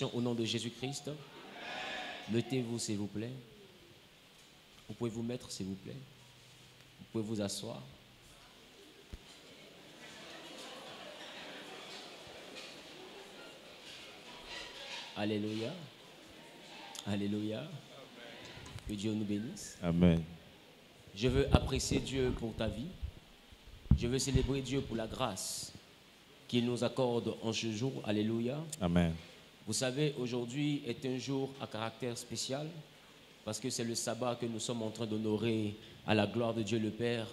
Au nom de Jésus-Christ, mettez-vous s'il vous plaît. Vous pouvez vous mettre s'il vous plaît. Vous pouvez vous asseoir. Alléluia. Alléluia. Que Dieu nous bénisse. Amen. Je veux apprécier Dieu pour ta vie. Je veux célébrer Dieu pour la grâce qu'il nous accorde en ce jour. Alléluia. Amen. Vous savez, aujourd'hui est un jour à caractère spécial parce que c'est le sabbat que nous sommes en train d'honorer à la gloire de Dieu le Père.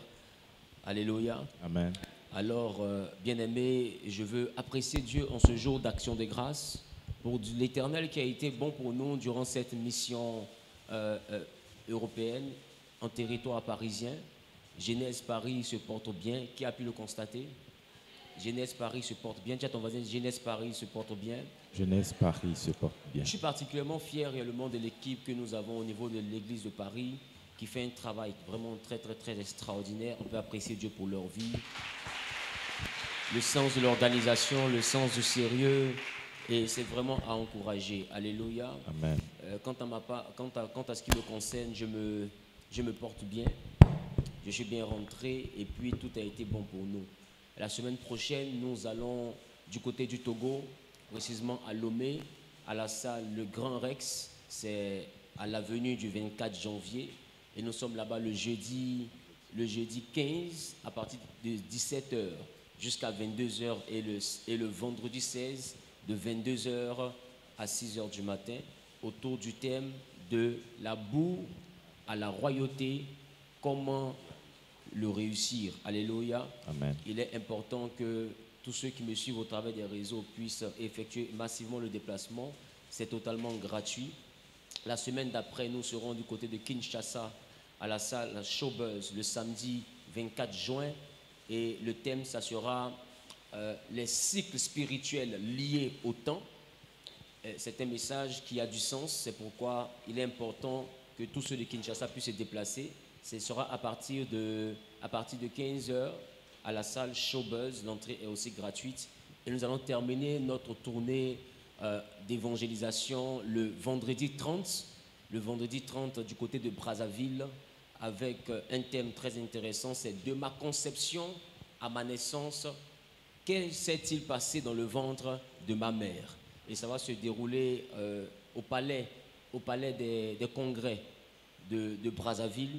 Alléluia. Amen. Alors, bien-aimés, je veux apprécier Dieu en ce jour d'action de grâce pour l'Éternel qui a été bon pour nous durant cette mission européenne en territoire parisien. Genèse Paris se porte bien. Qui a pu le constater? Genèse Paris se porte bien. Dis à ton voisin, Genèse Paris se porte bien. Genèse Paris se porte bien. Je suis particulièrement fier réellement de l'équipe que nous avons au niveau de l'église de Paris qui fait un travail vraiment très extraordinaire. On peut apprécier Dieu pour leur vie. Le sens de l'organisation, le sens du sérieux, et c'est vraiment à encourager. Alléluia. Amen. Quant à ce qui me concerne, je me porte bien. Je suis bien rentré et puis tout a été bon pour nous. La semaine prochaine, nous allons du côté du Togo, précisément à Lomé, à la salle Le Grand Rex. C'est à l'avenue du 24 janvier. Et nous sommes là-bas le jeudi 15 à partir de 17h jusqu'à 22h et le vendredi 16 de 22h à 6h du matin autour du thème de la boue à la royauté, comment le réussir. Alléluia. Amen. Il est important que tous ceux qui me suivent au travers des réseaux puissent effectuer massivement le déplacement. C'est totalement gratuit. La semaine d'après, nous serons du côté de Kinshasa à la salle Showbuzz le samedi 24 juin. Et le thème, ça sera les cycles spirituels liés au temps. C'est un message qui a du sens. C'est pourquoi il est important que tous ceux de Kinshasa puissent se déplacer. Ce sera à partir de 15h à la salle Showbuzz. L'entrée est aussi gratuite. Et nous allons terminer notre tournée d'évangélisation le vendredi 30 du côté de Brazzaville avec un thème très intéressant. C'est de ma conception à ma naissance, qu'est-ce s'est-il passé dans le ventre de ma mère? Et ça va se dérouler au palais des congrès de Brazzaville.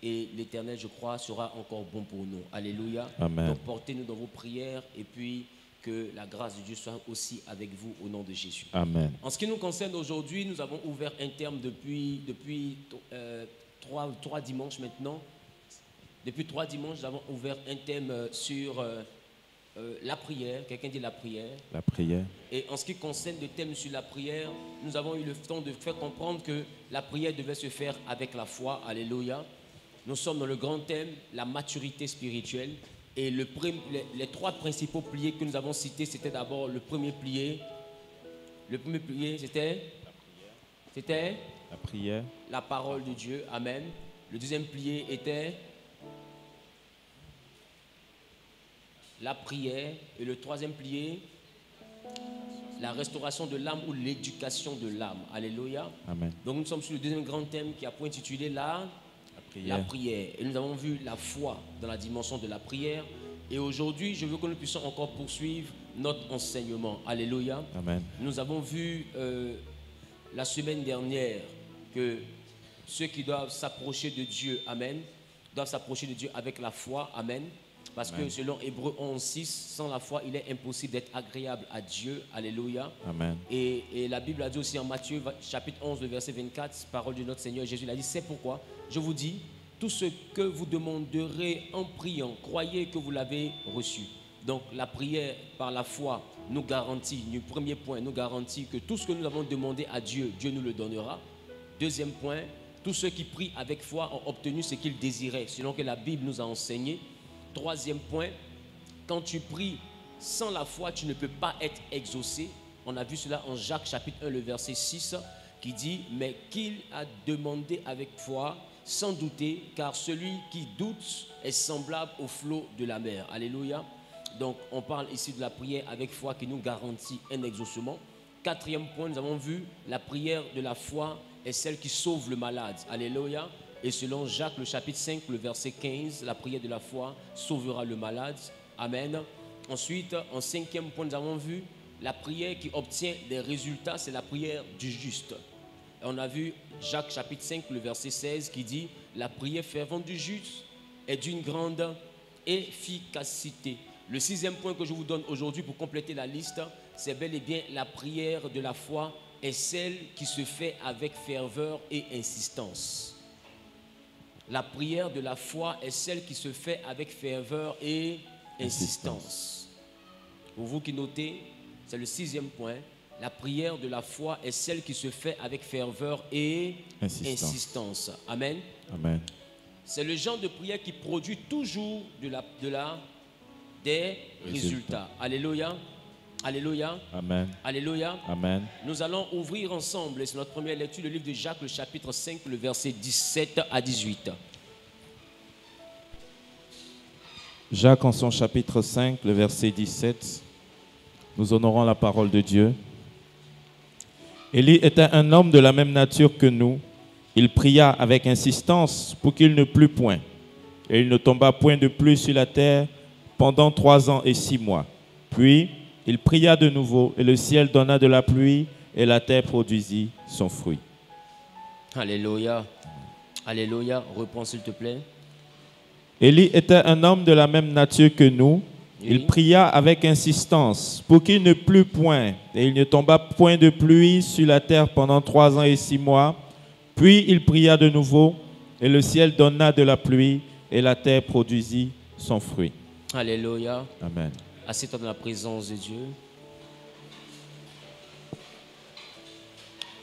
Et l'Éternel, je crois, sera encore bon pour nous. Alléluia. Amen. Donc portez-nous dans vos prières et puis que la grâce de Dieu soit aussi avec vous au nom de Jésus. Amen. En ce qui nous concerne aujourd'hui, nous avons ouvert un terme depuis 3 dimanches maintenant. Depuis 3 dimanches, nous avons ouvert un thème sur la prière. Quelqu'un dit la prière. La prière. Et en ce qui concerne le thème sur la prière, nous avons eu le temps de faire comprendre que la prière devait se faire avec la foi. Alléluia. Nous sommes dans le grand thème, la maturité spirituelle. Et les 3 principaux piliers que nous avons cités, c'était d'abord le premier pilier. Le premier pilier, c'était La prière. la parole de Dieu. Amen. Le deuxième pilier était la prière. Et le troisième pilier, la restauration de l'âme ou l'éducation de l'âme. Alléluia. Amen. Donc nous sommes sur le deuxième grand thème qui a pour intitulé la prière. Et nous avons vu la foi dans la dimension de la prière. Et aujourd'hui, je veux que nous puissions encore poursuivre notre enseignement. Alléluia. Amen. Nous avons vu la semaine dernière que ceux qui doivent s'approcher de Dieu, amen, doivent s'approcher de Dieu avec la foi, amen. Parce Amen. que selon Hébreux 11:6, sans la foi, il est impossible d'être agréable à Dieu. Alléluia. Amen. Et la Bible a dit aussi en Matthieu chapitre 11, le verset 24, parole de notre Seigneur Jésus, il a dit, c'est pourquoi je vous dis, tout ce que vous demanderez en priant, croyez que vous l'avez reçu. Donc la prière par la foi nous garantit, le premier point, nous garantit que tout ce que nous avons demandé à Dieu, Dieu nous le donnera. Deuxième point, tous ceux qui prient avec foi ont obtenu ce qu'ils désiraient, selon que la Bible nous a enseigné. Troisième point, quand tu pries sans la foi, tu ne peux pas être exaucé. On a vu cela en Jacques chapitre 1, le verset 6, qui dit, mais qu'il a demandé avec foi, sans douter, car celui qui doute est semblable au flot de la mer. Alléluia. Donc, on parle ici de la prière avec foi qui nous garantit un exaucement. Quatrième point, nous avons vu la prière de la foi est celle qui sauve le malade. Alléluia. Et selon Jacques, le chapitre 5, le verset 15, la prière de la foi sauvera le malade. Amen. Ensuite, en cinquième point, nous avons vu la prière qui obtient des résultats, c'est la prière du juste. Et on a vu Jacques chapitre 5, le verset 16 qui dit « La prière fervente du juste est d'une grande efficacité ». Le sixième point que je vous donne aujourd'hui pour compléter la liste, c'est bel et bien la prière de la foi est celle qui se fait avec ferveur et insistance. La prière de la foi est celle qui se fait avec ferveur et insistance. Pour vous qui notez, c'est le sixième point. La prière de la foi est celle qui se fait avec ferveur et insistance. Amen. Amen. C'est le genre de prière qui produit toujours des résultats. Alléluia. Alléluia. Amen. Alléluia. Amen. Nous allons ouvrir ensemble, et c'est notre première lecture, le livre de Jacques, le chapitre 5, le verset 17 à 18. Jacques en son chapitre 5, le verset 17. Nous honorons la parole de Dieu. Élie était un homme de la même nature que nous. Il pria avec insistance pour qu'il ne plût point. Et il ne tomba point de pluie sur la terre pendant 3 ans et 6 mois. Puis, il pria de nouveau, et le ciel donna de la pluie, et la terre produisit son fruit. Alléluia. Alléluia. Reprends s'il te plaît. Élie était un homme de la même nature que nous. Il pria avec insistance pour qu'il ne plût point, et il ne tomba point de pluie sur la terre pendant 3 ans et 6 mois. Puis il pria de nouveau, et le ciel donna de la pluie, et la terre produisit son fruit. Alléluia. Amen. Assieds-toi dans la présence de Dieu.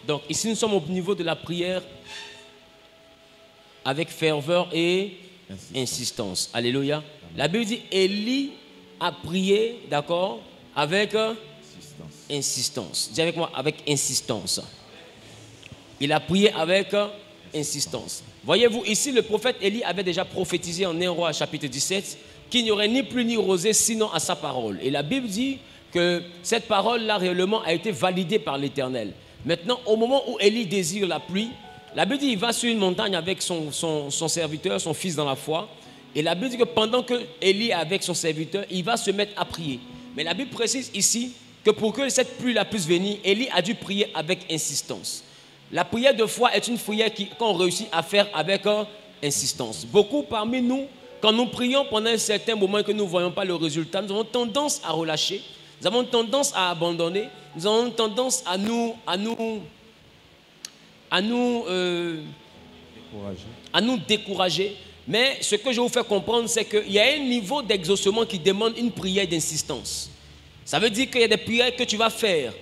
Donc ici nous sommes au niveau de la prière avec ferveur et insistance. Alléluia. La Bible dit Élie a prié, d'accord, avec insistance. Dis avec moi, avec insistance. Il a prié avec insistance. Voyez-vous, ici le prophète Élie avait déjà prophétisé en 1 Roi chapitre 17 qu'il n'y aurait ni pluie ni rosée sinon à sa parole. Et la Bible dit que cette parole-là réellement a été validée par l'Éternel. Maintenant, au moment où Élie désire la pluie, la Bible dit qu'il va sur une montagne avec son serviteur, son fils dans la foi. Et la Bible dit que pendant que Élie est avec son serviteur, il va se mettre à prier. Mais la Bible précise ici que pour que cette pluie-là puisse venir, Élie a dû prier avec insistance. La prière de foi est une prière qu'on réussit à faire avec insistance. Beaucoup parmi nous, quand nous prions pendant un certain moment et que nous ne voyons pas le résultat, nous avons tendance à relâcher, nous avons tendance à abandonner, nous avons tendance à nous décourager. Mais ce que je vous fais comprendre, c'est qu'il y a un niveau d'exaucement qui demande une prière d'insistance. Ça veut dire qu'il y a des prières que tu vas faire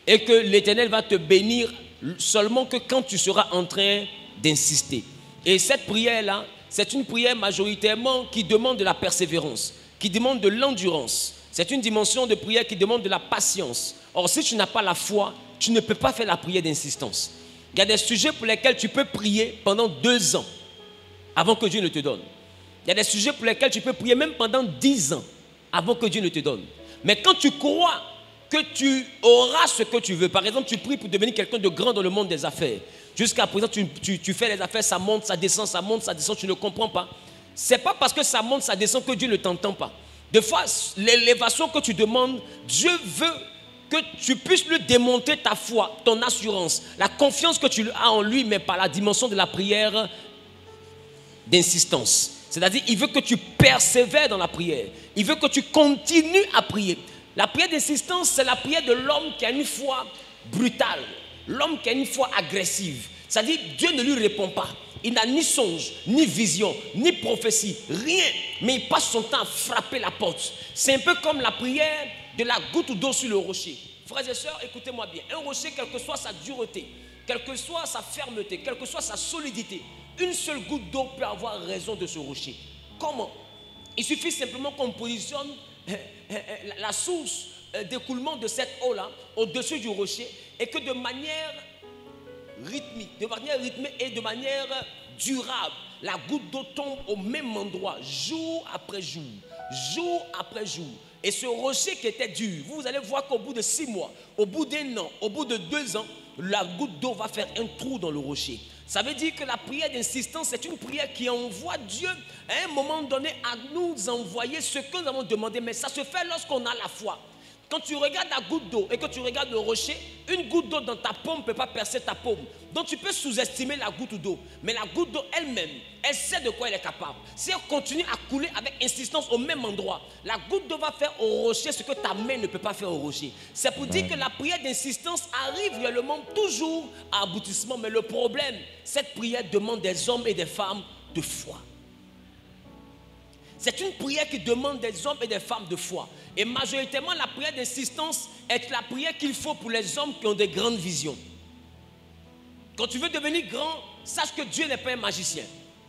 et que l'Éternel va te bénir seulement que quand tu seras en train d'insister. Et cette prière-là, c'est une prière majoritairement qui demande de la persévérance, qui demande de l'endurance. C'est une dimension de prière qui demande de la patience. Or, si tu n'as pas la foi, tu ne peux pas faire la prière d'insistance. Il y a des sujets pour lesquels tu peux prier pendant 2 ans avant que Dieu ne te donne. Il y a des sujets pour lesquels tu peux prier même pendant 10 ans avant que Dieu ne te donne. Mais quand tu crois que tu auras ce que tu veux, par exemple, tu pries pour devenir quelqu'un de grand dans le monde des affaires. Jusqu'à présent, tu fais les affaires, ça monte, ça descend, tu ne comprends pas. Ce n'est pas parce que ça monte, ça descend que Dieu ne t'entend pas. Des fois, l'élévation que tu demandes, Dieu veut que tu puisses lui démontrer ta foi, ton assurance, la confiance que tu as en lui, mais par la dimension de la prière d'insistance. C'est-à-dire, il veut que tu persévères dans la prière. Il veut que tu continues à prier. La prière d'insistance, c'est la prière de l'homme qui a une foi brutale. L'homme qui a une foi agressive. C'est-à-dire, Dieu ne lui répond pas. Il n'a ni songe, ni vision, ni prophétie, rien. Mais il passe son temps à frapper la porte. C'est un peu comme la prière de la goutte d'eau sur le rocher. Frères et sœurs, écoutez-moi bien. Un rocher, quelle que soit sa dureté, quelle que soit sa fermeté, quelle que soit sa solidité, une seule goutte d'eau peut avoir raison de ce rocher. Comment? Il suffit simplement qu'on positionne la source d'écoulement de cette eau-là au-dessus du rocher et que de manière rythmée et de manière durable, la goutte d'eau tombe au même endroit, jour après jour, jour après jour. Et ce rocher qui était dur, vous allez voir qu'au bout de 6 mois, au bout d'1 an, au bout de 2 ans, la goutte d'eau va faire un trou dans le rocher. Ça veut dire que la prière d'insistance, c'est une prière qui envoie Dieu à un moment donné à nous envoyer ce que nous avons demandé. Mais ça se fait lorsqu'on a la foi. Quand tu regardes la goutte d'eau et que tu regardes le rocher, une goutte d'eau dans ta paume ne peut pas percer ta paume. Donc tu peux sous-estimer la goutte d'eau. Mais la goutte d'eau elle-même, elle sait de quoi elle est capable. Si elle continue à couler avec insistance au même endroit, la goutte d'eau va faire au rocher ce que ta main ne peut pas faire au rocher. C'est pour dire que la prière d'insistance arrive réellement toujours à aboutissement. Mais le problème, cette prière demande des hommes et des femmes de foi. C'est une prière qui demande des hommes et des femmes de foi. Et majoritairement, la prière d'insistance est la prière qu'il faut pour les hommes qui ont des grandes visions. Quand tu veux devenir grand, sache que Dieu n'est pas un magicien.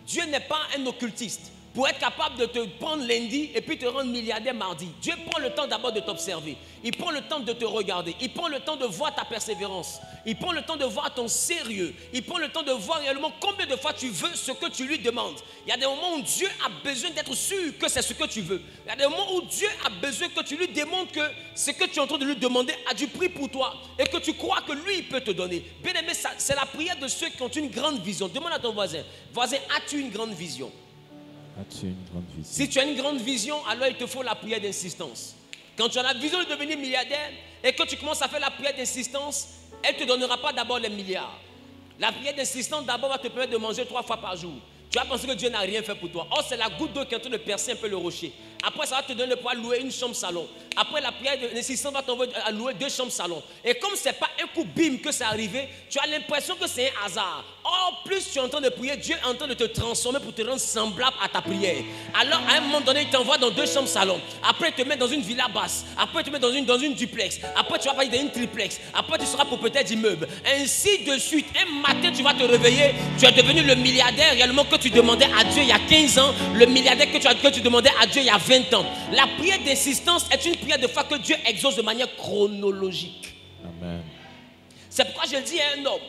Dieu n'est pas un occultiste. Pour être capable de te prendre lundi et puis te rendre milliardaire mardi, Dieu prend le temps d'abord de t'observer. Il prend le temps de te regarder. Il prend le temps de voir ta persévérance. Il prend le temps de voir ton sérieux. Il prend le temps de voir réellement combien de fois tu veux ce que tu lui demandes. Il y a des moments où Dieu a besoin d'être sûr que c'est ce que tu veux. Il y a des moments où Dieu a besoin que tu lui démontres que ce que tu es en train de lui demander a du prix pour toi et que tu crois que lui il peut te donner. Bien aimé, c'est la prière de ceux qui ont une grande vision. Demande à ton voisin, voisin, as-tu une grande vision? As-tu une grande vision? Si tu as une grande vision, alors il te faut la prière d'insistance. Quand tu as la vision de devenir milliardaire et que tu commences à faire la prière d'insistance, elle ne te donnera pas d'abord les milliards. La prière d'insistance d'abord va te permettre de manger 3 fois par jour. Tu vas penser que Dieu n'a rien fait pour toi. Or, c'est la goutte d'eau qui est en train de percer un peu le rocher. Après, ça va te donner le pouvoir de louer une chambre salon. Après, la prière d'insistance va t'envoyer à louer 2 chambres salon. Et comme ce n'est pas un coup bim que c'est arrivé, tu as l'impression que c'est un hasard. Or, plus tu es en train de prier, Dieu est en train de te transformer pour te rendre semblable à ta prière. Alors, à un moment donné, il t'envoie dans 2 chambres salon. Après, il te met dans une villa basse. Après, il te met dans une duplex. Après, tu vas passer dans une triplex. Après, tu seras propriétaire d'immeuble. Ainsi de suite. Un matin, tu vas te réveiller. Tu es devenu le milliardaire réellement que tu demandais à Dieu il y a 15 ans. Le milliardaire que tu demandais à Dieu il y a 20 ans. La prière d'insistance est une prière de foi que Dieu exauce de manière chronologique. Amen. C'est pourquoi je dis à un homme,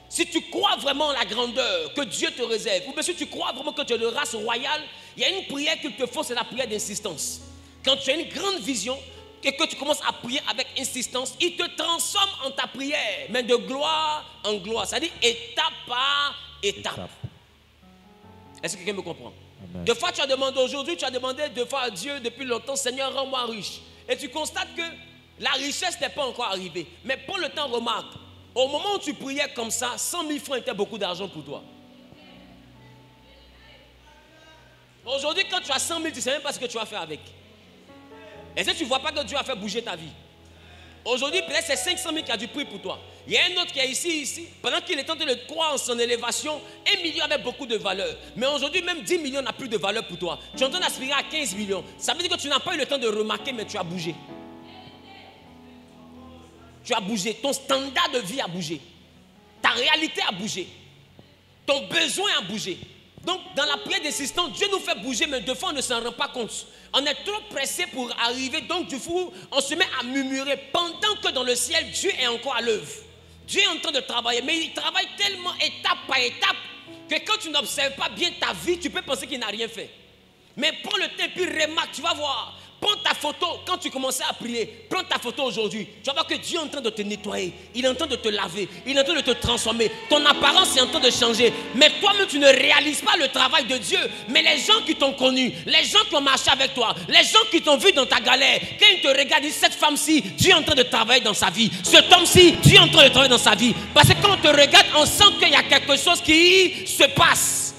si tu crois vraiment en la grandeur que Dieu te réserve, ou bien si tu crois vraiment que tu es de race royale, il y a une prière qu'il te faut, c'est la prière d'insistance. Quand tu as une grande vision et que tu commences à prier avec insistance, il te transforme en ta prière, mais de gloire en gloire. C'est-à-dire étape par étape. Est-ce que quelqu'un me comprend? Amen. Deux fois tu as demandé aujourd'hui, tu as demandé 2 fois à Dieu depuis longtemps, Seigneur, rends-moi riche. Et tu constates que la richesse n'est pas encore arrivée. Mais prends le temps, remarque, au moment où tu priais comme ça, 100 000 francs étaient beaucoup d'argent pour toi. Aujourd'hui, quand tu as 100 000, tu ne sais même pas ce que tu vas faire avec. Est-ce que tu ne vois pas que Dieu a fait bouger ta vie? Aujourd'hui, peut-être c'est 500 000 qui a du prix pour toi. Il y a un autre qui est ici. Pendant qu'il est en train de croire en son élévation, 1 million avait beaucoup de valeur. Mais aujourd'hui, même 10 millions n'a plus de valeur pour toi. Tu es en train d'aspirer à 15 millions. Ça veut dire que tu n'as pas eu le temps de remarquer, mais tu as bougé. Tu as bougé. Ton standard de vie a bougé. Ta réalité a bougé. Ton besoin a bougé. Donc, dans la prière d'insistance, Dieu nous fait bouger, mais de fois, on ne s'en rend pas compte. On est trop pressé pour arriver, donc du coup, on se met à murmurer pendant que dans le ciel, Dieu est encore à l'œuvre. Dieu est en train de travailler, mais il travaille tellement étape par étape que quand tu n'observes pas bien ta vie, tu peux penser qu'il n'a rien fait. Mais prends le temps, puis remarque, tu vas voir. Prends ta photo quand tu commençais à prier. Prends ta photo aujourd'hui. Tu vas voir que Dieu est en train de te nettoyer. Il est en train de te laver. Il est en train de te transformer. Ton apparence est en train de changer. Mais toi-même, tu ne réalises pas le travail de Dieu. Mais les gens qui t'ont connu, les gens qui ont marché avec toi, les gens qui t'ont vu dans ta galère, quand ils te regardent, ils disent, cette femme-ci, Dieu est en train de travailler dans sa vie. Cet homme-ci, Dieu est en train de travailler dans sa vie. Parce que quand on te regarde, on sent qu'il y a quelque chose qui se passe.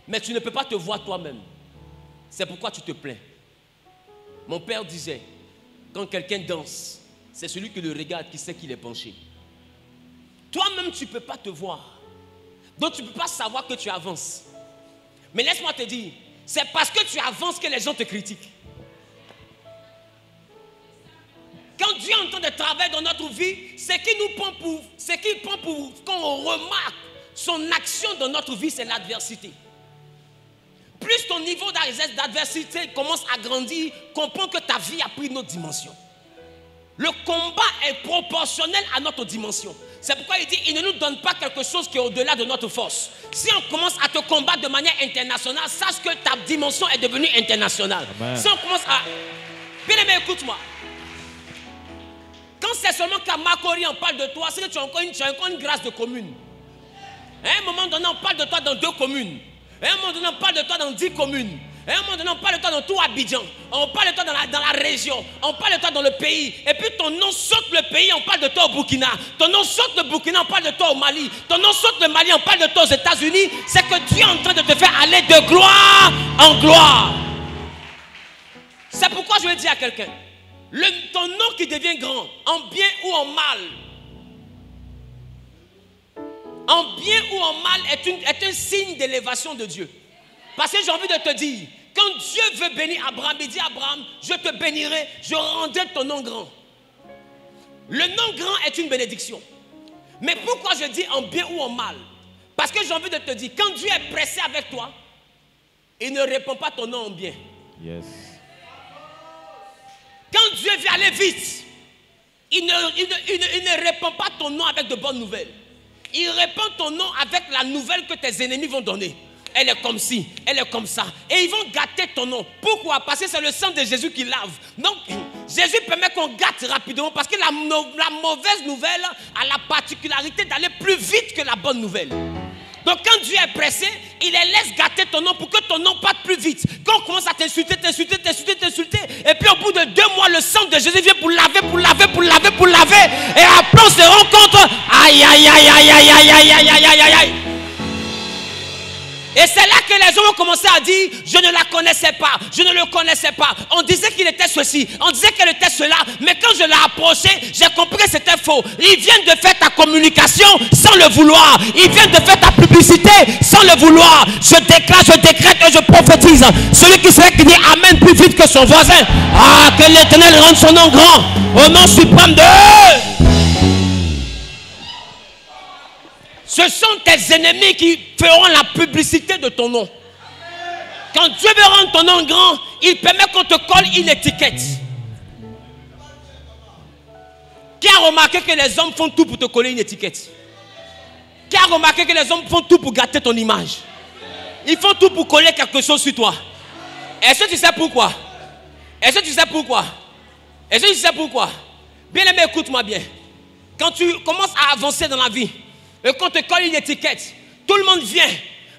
Mais tu ne peux pas te voir toi-même. C'est pourquoi tu te plains. Mon père disait, quand quelqu'un danse, c'est celui qui le regarde qui sait qu'il est penché. Toi-même, tu ne peux pas te voir. Donc, tu ne peux pas savoir que tu avances. Mais laisse-moi te dire, c'est parce que tu avances que les gens te critiquent. Quand Dieu est en train de travailler dans notre vie, c'est qu'il prend pour qu'on remarque son action dans notre vie, c'est l'adversité. Plus ton niveau d'adversité commence à grandir, comprends que ta vie a pris une autre dimension. Le combat est proportionnel à notre dimension. C'est pourquoi il dit, il ne nous donne pas quelque chose qui est au-delà de notre force. Si on commence à te combattre de manière internationale, sache que ta dimension est devenue internationale. Amen. Si on commence à... Bien aimé, écoute-moi. Quand c'est seulement qu'à Makori on parle de toi, c'est que tu as encore une grâce de commune. À un moment donné, on parle de toi dans 2 communes. À un moment donné, on parle de toi dans 10 communes. À un moment donné, on parle de toi dans tout Abidjan. On parle de toi dans la région. On parle de toi dans le pays. Et puis ton nom saute le pays, on parle de toi au Burkina. Ton nom saute le Burkina, on parle de toi au Mali. Ton nom saute le Mali, on parle de toi aux États-Unis. C'est que Dieu est en train de te faire aller de gloire en gloire. C'est pourquoi je vais dire à quelqu'un, ton nom qui devient grand, en bien ou en mal, est un signe d'élévation de Dieu. Parce que j'ai envie de te dire, quand Dieu veut bénir Abraham, il dit Abraham, je te bénirai, je rendrai ton nom grand. Le nom grand est une bénédiction. Mais pourquoi je dis en bien ou en mal? Parce que j'ai envie de te dire, quand Dieu est pressé avec toi, il ne répond pas ton nom en bien. Yes. Quand Dieu veut aller vite, il ne répond pas ton nom avec de bonnes nouvelles. Il répond ton nom avec la nouvelle que tes ennemis vont donner. Elle est comme ci, elle est comme ça. Et ils vont gâter ton nom. Pourquoi? Parce que c'est le sang de Jésus qui lave. Donc, Jésus permet qu'on gâte rapidement parce que la mauvaise nouvelle a la particularité d'aller plus vite que la bonne nouvelle. Donc, quand Dieu est pressé, il les laisse gâter ton nom pour que ton nom parte plus vite. Quand on commence à t'insulter, et puis au bout de 2 mois, le sang de Jésus vient pour laver. Et après, on se rend compte, aïe, aïe, aïe, aïe, aïe, aïe, aïe, aïe, aïe, aïe, aïe. Et c'est là que les gens ont commencé à dire, je ne la connaissais pas, je ne le connaissais pas. On disait qu'il était ceci, on disait qu'elle était cela, mais quand je l'ai approché, j'ai compris que c'était faux. Ils viennent de faire ta communication sans le vouloir. Ils viennent de faire ta publicité sans le vouloir. Je déclare, je décrète et je prophétise. Celui qui serait qui dit Amen plus vite que son voisin. Ah, que l'Éternel rende son nom grand, au nom suprême de... Ce sont tes ennemis qui feront la publicité de ton nom. Quand Dieu veut rendre ton nom grand, il permet qu'on te colle une étiquette. Qui a remarqué que les hommes font tout pour te coller une étiquette? Qui a remarqué que les hommes font tout pour gâter ton image? Ils font tout pour coller quelque chose sur toi. Est-ce que tu sais pourquoi? Est-ce que tu sais pourquoi? Est-ce que tu sais pourquoi? Bien aimé, écoute-moi bien. Quand tu commences à avancer dans la vie, et qu'on te colle une étiquette, tout le monde vient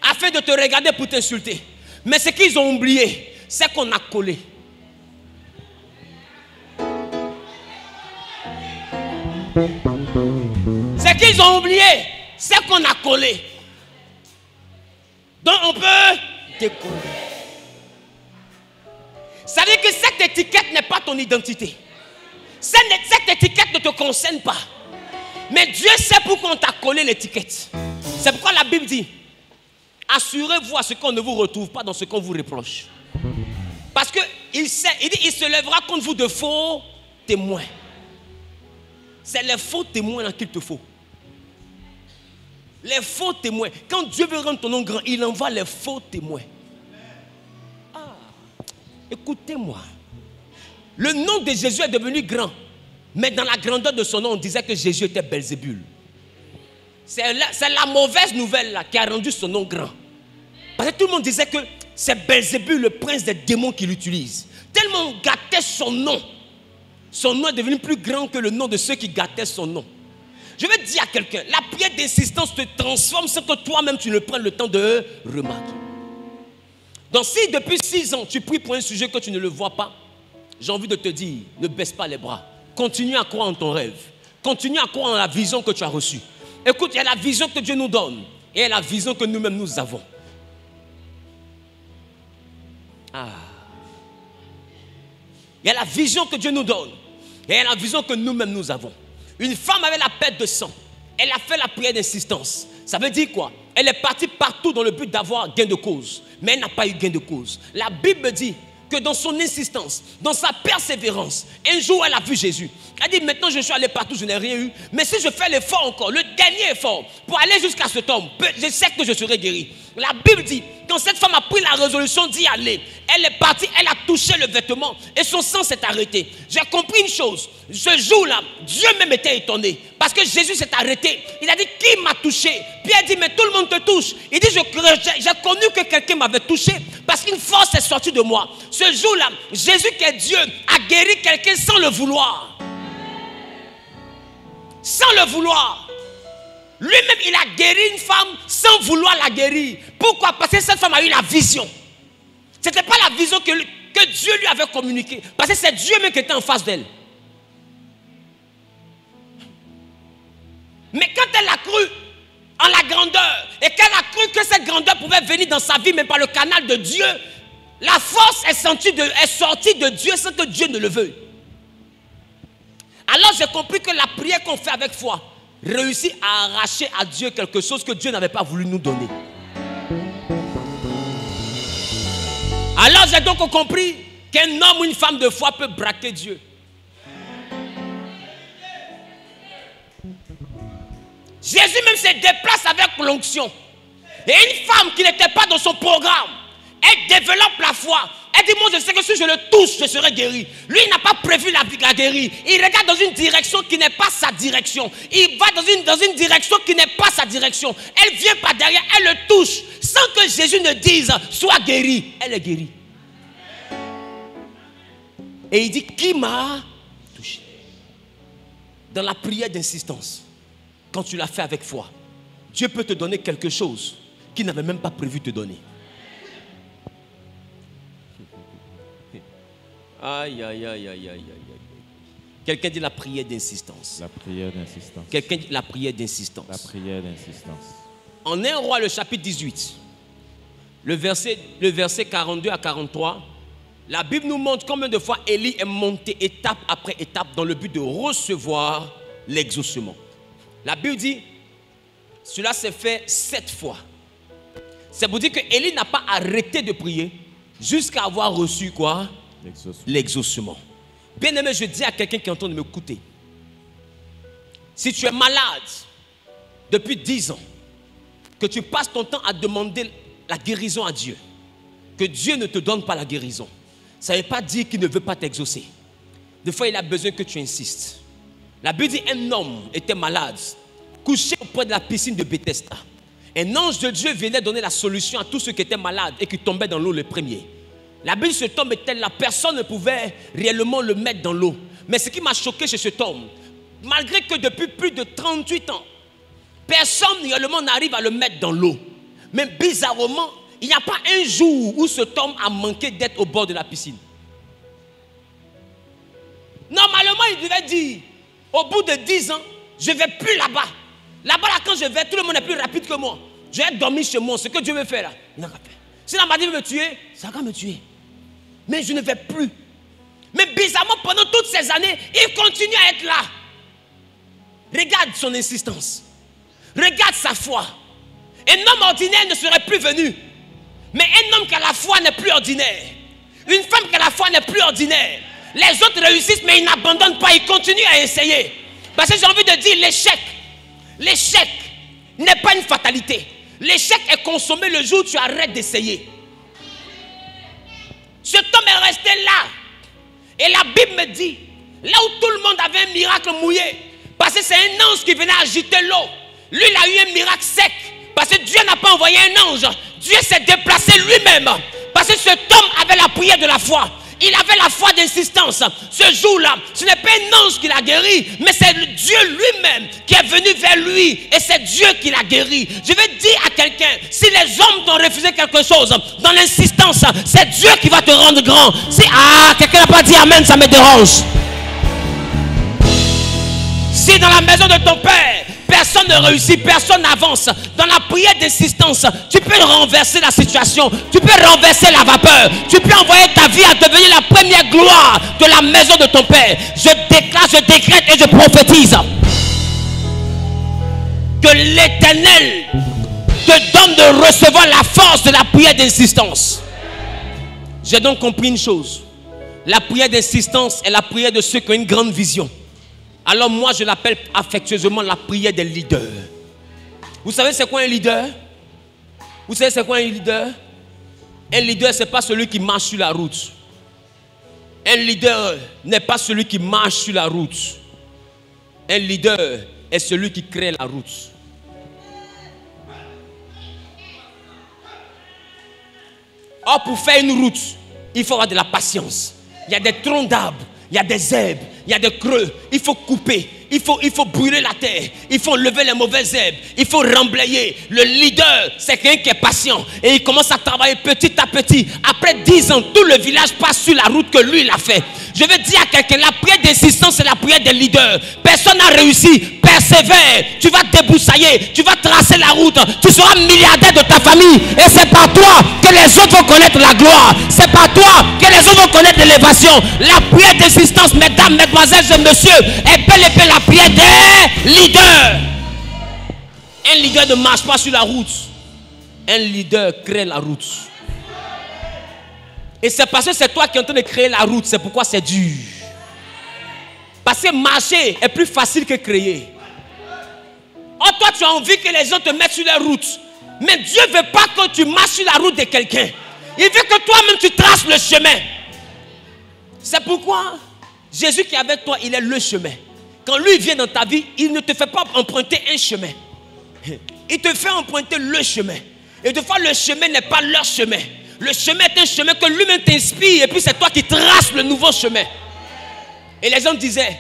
afin de te regarder pour t'insulter. Mais ce qu'ils ont oublié, c'est qu'on a collé. Ce qu'ils ont oublié, c'est qu'on a collé. Donc on peut décoller. Ça veut dire que cette étiquette n'est pas ton identité. Cette étiquette ne te concerne pas. Mais Dieu sait pourquoi on t'a collé l'étiquette. C'est pourquoi la Bible dit, assurez-vous à ce qu'on ne vous retrouve pas dans ce qu'on vous reproche. Parce qu'il sait, il dit, il se lèvera contre vous de faux témoins. C'est les faux témoins qu'il te faut. Les faux témoins. Quand Dieu veut rendre ton nom grand, il envoie les faux témoins. Ah, écoutez-moi. Le nom de Jésus est devenu grand. Mais dans la grandeur de son nom, on disait que Jésus était Belzébul. C'est la mauvaise nouvelle là, qui a rendu son nom grand. Parce que tout le monde disait que c'est Belzébul, le prince des démons, qui l'utilise. Tellement on gâtait son nom. Son nom est devenu plus grand que le nom de ceux qui gâtaient son nom. Je vais dire à quelqu'un, la prière d'insistance te transforme sans que toi-même tu ne prennes le temps de remarquer. Donc si depuis 6 ans tu pries pour un sujet que tu ne le vois pas, j'ai envie de te dire, ne baisse pas les bras. Continue à croire en ton rêve. Continue à croire en la vision que tu as reçue. Écoute, il y a la vision que Dieu nous donne et il y a la vision que nous-mêmes nous avons. Ah. Il y a la vision que Dieu nous donne et il y a la vision que nous-mêmes nous avons. Une femme avait la perte de sang. Elle a fait la prière d'insistance. Ça veut dire quoi? Elle est partie partout dans le but d'avoir gain de cause. Mais elle n'a pas eu gain de cause. La Bible dit, que dans son insistance, dans sa persévérance, un jour elle a vu Jésus. Elle dit, maintenant je suis allé partout, je n'ai rien eu. Mais si je fais l'effort encore, le dernier effort, pour aller jusqu'à cet homme, je sais que je serai guéri. La Bible dit, quand cette femme a pris la résolution d'y aller, elle est partie, elle a touché le vêtement et son sang s'est arrêté. J'ai compris une chose, ce jour-là, Dieu même était étonné. Parce que Jésus s'est arrêté. Il a dit, qui m'a touché? Pierre dit, mais tout le monde te touche. Il dit, j'ai connu que quelqu'un m'avait touché parce qu'une force est sortie de moi. Ce jour-là, Jésus qui est Dieu a guéri quelqu'un sans le vouloir. Sans le vouloir. Lui-même, il a guéri une femme sans vouloir la guérir. Pourquoi? Parce que cette femme a eu la vision. Ce n'était pas la vision que Dieu lui avait communiquée. Parce que c'est Dieu même qui était en face d'elle. Mais quand elle a cru en la grandeur et qu'elle a cru que cette grandeur pouvait venir dans sa vie, mais par le canal de Dieu, la force est sortie de Dieu sans que Dieu ne le veuille. Alors j'ai compris que la prière qu'on fait avec foi réussit à arracher à Dieu quelque chose que Dieu n'avait pas voulu nous donner. Alors j'ai donc compris qu'un homme ou une femme de foi peut braquer Dieu. Jésus même se déplace avec l'onction. Et une femme qui n'était pas dans son programme, elle développe la foi. Elle dit, moi je sais que si je le touche, je serai guéri. Lui, il n'a pas prévu la guérir. Il regarde dans une direction qui n'est pas sa direction. Il va dans une direction qui n'est pas sa direction. Elle vient par derrière, elle le touche. Sans que Jésus ne dise, sois guéri. Elle est guérie. Et il dit, qui m'a touché? Dans la prière d'insistance, quand tu l'as fait avec foi, Dieu peut te donner quelque chose qu'il n'avait même pas prévu te donner. Aïe, aïe, aïe, aïe, aïe, aïe. Quelqu'un dit la prière d'insistance. La prière d'insistance. Quelqu'un dit la prière d'insistance. La prière d'insistance. En 1 Roi, le chapitre 18, le verset 42 à 43, la Bible nous montre combien de fois Élie est monté étape après étape dans le but de recevoir l'exaucement. La Bible dit, cela s'est fait 7 fois. C'est pour dire que Élie n'a pas arrêté de prier jusqu'à avoir reçu quoi? L'exaucement. Bien aimé, je dis à quelqu'un qui est en train de m'écouter, si tu es malade depuis 10 ans, que tu passes ton temps à demander la guérison à Dieu, que Dieu ne te donne pas la guérison, ça ne veut pas dire qu'il ne veut pas t'exaucer. Des fois, il a besoin que tu insistes. La Bible dit, un homme était malade, couché auprès de la piscine de Bethesda. Un ange de Dieu venait donner la solution à tous ceux qui étaient malades et qui tombaient dans l'eau le premier. La Bible, cet homme était là, personne ne pouvait réellement le mettre dans l'eau. Mais ce qui m'a choqué chez cet homme, malgré que depuis plus de 38 ans, personne réellement n'arrive à le mettre dans l'eau. Mais bizarrement, il n'y a pas un jour où cet homme a manqué d'être au bord de la piscine. Normalement, il devait dire, au bout de 10 ans, je ne vais plus là-bas. Là-bas, là, quand je vais, tout le monde est plus rapide que moi. Je vais dormir chez moi. Ce que Dieu veut faire là, il n'a qu'à faire. Si la maladie veut me tuer, ça va me tuer. Mais je ne vais plus. Mais bizarrement, pendant toutes ces années, il continue à être là. Regarde son insistance. Regarde sa foi. Un homme ordinaire ne serait plus venu. Mais un homme qui a la foi n'est plus ordinaire. Une femme qui a la foi n'est plus ordinaire. Les autres réussissent, mais ils n'abandonnent pas. Ils continuent à essayer. Parce que j'ai envie de dire, l'échec n'est pas une fatalité. L'échec est consommé le jour où tu arrêtes d'essayer. Cet homme est resté là. Et la Bible me dit, là où tout le monde avait un miracle mouillé, parce que c'est un ange qui venait agiter l'eau. Lui, il a eu un miracle sec. Parce que Dieu n'a pas envoyé un ange. Dieu s'est déplacé lui-même. Parce que cet homme avait la prière de la foi. Il avait la foi d'insistance. Ce jour-là, ce n'est pas un ange qui l'a guéri, mais c'est Dieu lui-même qui est venu vers lui. Et c'est Dieu qui l'a guéri. Je vais dire à quelqu'un, si les hommes t'ont refusé quelque chose, dans l'insistance, c'est Dieu qui va te rendre grand. Si quelqu'un n'a pas dit amen, ça me dérange. Si dans la maison de ton père, personne ne réussit, personne n'avance, dans la prière d'insistance, tu peux renverser la situation, tu peux renverser la vapeur, tu peux envoyer ta vie à devenir la première gloire de la maison de ton père. Je déclare, je décrète et je prophétise que l'Éternel te donne de recevoir la force de la prière d'insistance. J'ai donc compris une chose. La prière d'insistance est la prière de ceux qui ont une grande vision. Alors moi, je l'appelle affectueusement la prière des leaders. Vous savez c'est quoi un leader? Vous savez c'est quoi un leader? Un leader, ce n'est pas celui qui marche sur la route. Un leader n'est pas celui qui marche sur la route. Un leader est celui qui crée la route. Or, pour faire une route, il faut avoir de la patience. Il y a des troncs d'arbres, il y a des herbes, il y a des creux. Il faut couper, il faut brûler la terre, il faut lever les mauvaises herbes, il faut remblayer. Le leader, c'est quelqu'un qui est patient et il commence à travailler petit à petit. Après 10 ans, tout le village passe sur la route que lui, il a fait. Je veux dire à quelqu'un, la prière d'insistance, c'est la prière des leaders. Personne n'a réussi. Persévère, tu vas débroussailler, tu vas tracer la route, tu seras milliardaire de ta famille et c'est par toi que les autres vont connaître la gloire, c'est par toi que les autres vont connaître l'élévation. La prière d'insistance, mesdames, mesdemoiselles et messieurs, est bel et bien la prière des leaders. Un leader ne marche pas sur la route, un leader crée la route. Et c'est parce que c'est toi qui es en train de créer la route, c'est pourquoi c'est dur. Parce que marcher est plus facile que créer. Or, toi, tu as envie que les gens te mettent sur la route. Mais Dieu ne veut pas que tu marches sur la route de quelqu'un. Il veut que toi-même tu traces le chemin. C'est pourquoi Jésus qui est avec toi, il est le chemin. Quand lui vient dans ta vie, il ne te fait pas emprunter un chemin. Il te fait emprunter le chemin. Et des fois, le chemin n'est pas leur chemin. Le chemin est un chemin que lui-même t'inspire. Et puis, c'est toi qui traces le nouveau chemin. Et les gens disaient,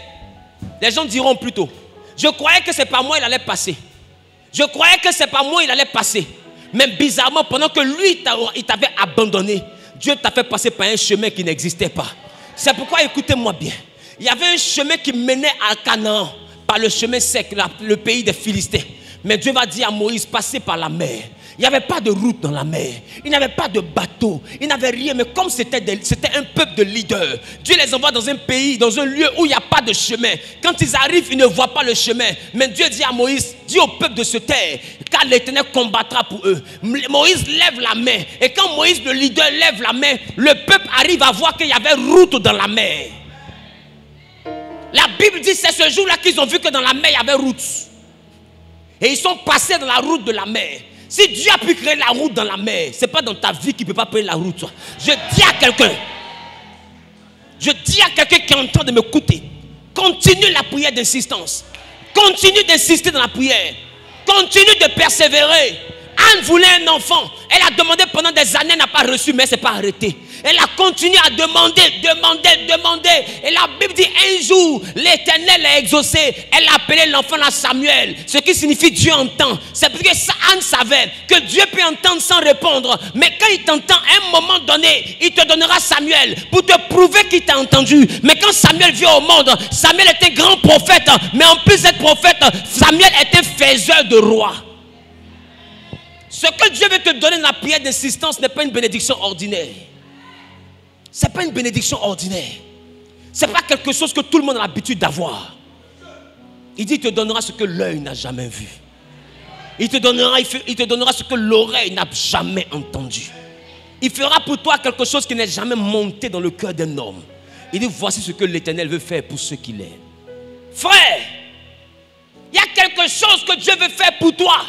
les gens diront plutôt, je croyais que c'est par moi il allait passer. Je croyais que c'est par moi il allait passer. Mais bizarrement, pendant que lui, il t'avait abandonné, Dieu t'a fait passer par un chemin qui n'existait pas. C'est pourquoi, écoutez-moi bien, il y avait un chemin qui menait à Canaan, par le chemin sec, le pays des Philistins. Mais Dieu va dire à Moïse, passez par la mer. Il n'y avait pas de route dans la mer. Il n'y avait pas de bateau. Il n'y avait rien. Mais comme c'était un peuple de leaders, Dieu les envoie dans un pays, dans un lieu où il n'y a pas de chemin. Quand ils arrivent, ils ne voient pas le chemin. Mais Dieu dit à Moïse, dis au peuple de se taire, car l'Éternel combattra pour eux. Moïse lève la main. Et quand Moïse, le leader, lève la main, le peuple arrive à voir qu'il y avait route dans la mer. La Bible dit, c'est ce jour-là qu'ils ont vu que dans la mer, il y avait route. Et ils sont passés dans la route de la mer. Si Dieu a pu créer la route dans la mer, ce n'est pas dans ta vie qu'il ne peut pas créer la route. Je dis à quelqu'un qui est en train de m'écouter, continue la prière d'insistance. Continue d'insister dans la prière. Continue de persévérer. Anne voulait un enfant. Elle a demandé pendant des années, elle n'a pas reçu, mais elle ne s'est pas arrêtée. Elle a continué à demander. Et la Bible dit, un jour, l'Éternel l'a exaucé. Elle a appelé l'enfant à Samuel. Ce qui signifie Dieu entend. C'est parce que Anne savait que Dieu peut entendre sans répondre. Mais quand il t'entend, à un moment donné, il te donnera Samuel pour te prouver qu'il t'a entendu. Mais quand Samuel vient au monde, Samuel est un grand prophète. Mais en plus d'être prophète, Samuel est un faiseur de rois. Ce que Dieu veut te donner dans la prière d'insistance n'est pas une bénédiction ordinaire. Ce n'est pas une bénédiction ordinaire. Ce n'est pas quelque chose que tout le monde a l'habitude d'avoir. Il dit, il te donnera ce que l'œil n'a jamais vu. Il te donnera ce que l'oreille n'a jamais entendu. Il fera pour toi quelque chose qui n'est jamais monté dans le cœur d'un homme. Il dit, voici ce que l'Éternel veut faire pour ceux qu'il aime. Frère, il y a quelque chose que Dieu veut faire pour toi,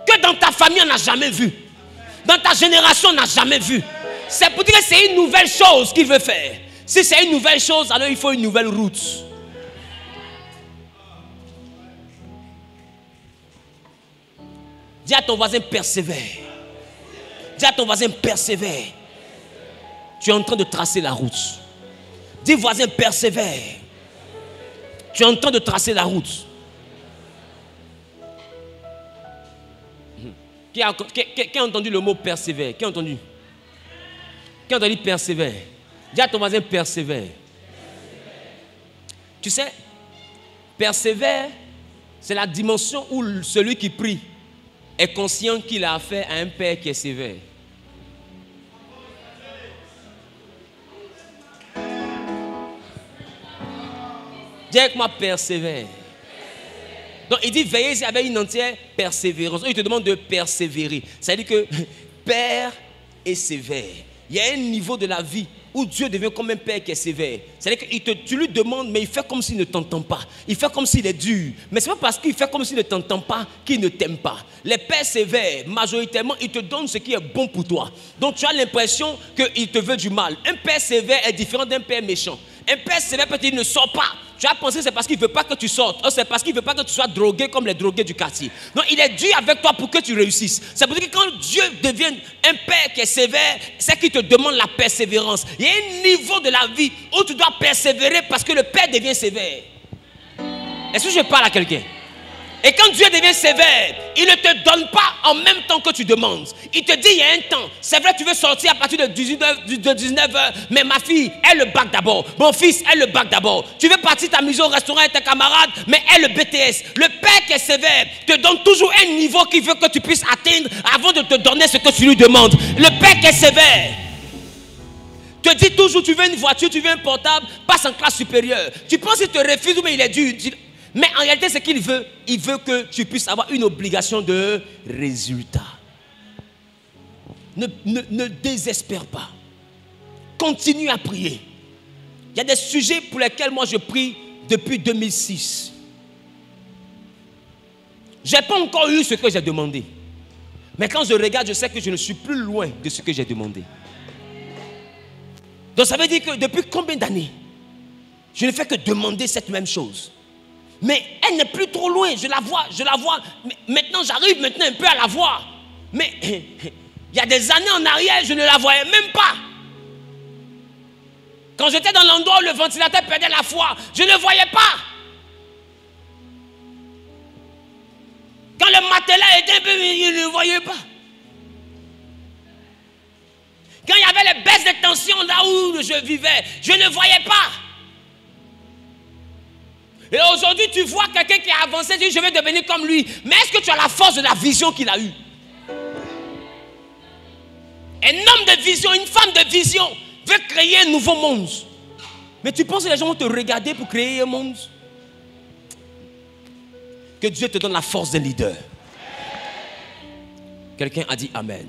que dans ta famille on n'a jamais vu. Dans ta génération on n'a jamais vu. C'est pour dire que c'est une nouvelle chose qu'il veut faire. Si c'est une nouvelle chose, alors il faut une nouvelle route. Dis à ton voisin, persévère. Dis à ton voisin, persévère. Tu es en train de tracer la route. Dis voisin, persévère. Tu es en train de tracer la route. Qui a entendu le mot persévère? Qui a entendu? Qui a entendu persévère? Dis à ton voisin, persévère. Tu sais, persévère, c'est la dimension où celui qui prie est conscient qu'il a affaire à un père qui est sévère. Dis avec moi, persévère. Donc il dit veillez avec une entière persévérance. Il te demande de persévérer. Ça veut dire que père est sévère. il y a un niveau de la vie où Dieu devient comme un père qui est sévère. C'est-à-dire que tu lui demandes, mais il fait comme s'il ne t'entend pas. Il fait comme s'il est dur. Mais ce n'est pas parce qu'il fait comme s'il ne t'entend pas qu'il ne t'aime pas. Les pères sévères, majoritairement, ils te donnent ce qui est bon pour toi. Donc tu as l'impression qu'il te veut du mal. Un père sévère est différent d'un père méchant. Un père sévère peut te dire ne sors pas. Tu as pensé que c'est parce qu'il ne veut pas que tu sortes. C'est parce qu'il ne veut pas que tu sois drogué comme les drogués du quartier. Non, il est dur avec toi pour que tu réussisses. C'est pour ça que quand Dieu devient un père qui est sévère, c'est qu'il te demande la persévérance. Il y a un niveau de la vie où tu dois persévérer parce que le père devient sévère. Est-ce que je parle à quelqu'un? Et quand Dieu devient sévère, il ne te donne pas en même temps que tu demandes. Il te dit, il y a un temps. C'est vrai, tu veux sortir à partir de 19h, mais ma fille, elle le bac d'abord. Mon fils, elle le bac d'abord. Tu veux partir t'amuser au restaurant avec tes camarades, mais elle le BTS. Le père qui est sévère te donne toujours un niveau qu'il veut que tu puisses atteindre avant de te donner ce que tu lui demandes. Le père qui est sévère te dit toujours, tu veux une voiture, tu veux un portable, passe en classe supérieure. Tu penses qu'il te refuse, mais il est dur. Mais en réalité, ce qu'il veut, il veut que tu puisses avoir une obligation de résultat. Ne désespère pas. Continue à prier. Il y a des sujets pour lesquels moi je prie depuis 2006. Je n'ai pas encore eu ce que j'ai demandé. Mais quand je regarde, je sais que je ne suis plus loin de ce que j'ai demandé. Donc ça veut dire que depuis combien d'années, je ne fais que demander cette même chose. Mais elle n'est plus trop loin, je la vois. Maintenant, j'arrive maintenant un peu à la voir. Mais il y a des années en arrière, je ne la voyais même pas. Quand j'étais dans l'endroit où le ventilateur perdait la foi, je ne voyais pas. Quand le matelas était un peu, je ne voyais pas. Quand il y avait les baisses de tension là où je vivais, je ne voyais pas. Et aujourd'hui, tu vois quelqu'un qui a avancé, tu dis, je vais devenir comme lui. Mais est-ce que tu as la force de la vision qu'il a eue? Un homme de vision, une femme de vision veut créer un nouveau monde. Mais tu penses que les gens vont te regarder pour créer un monde? Que Dieu te donne la force d'un leader. Quelqu'un a dit Amen.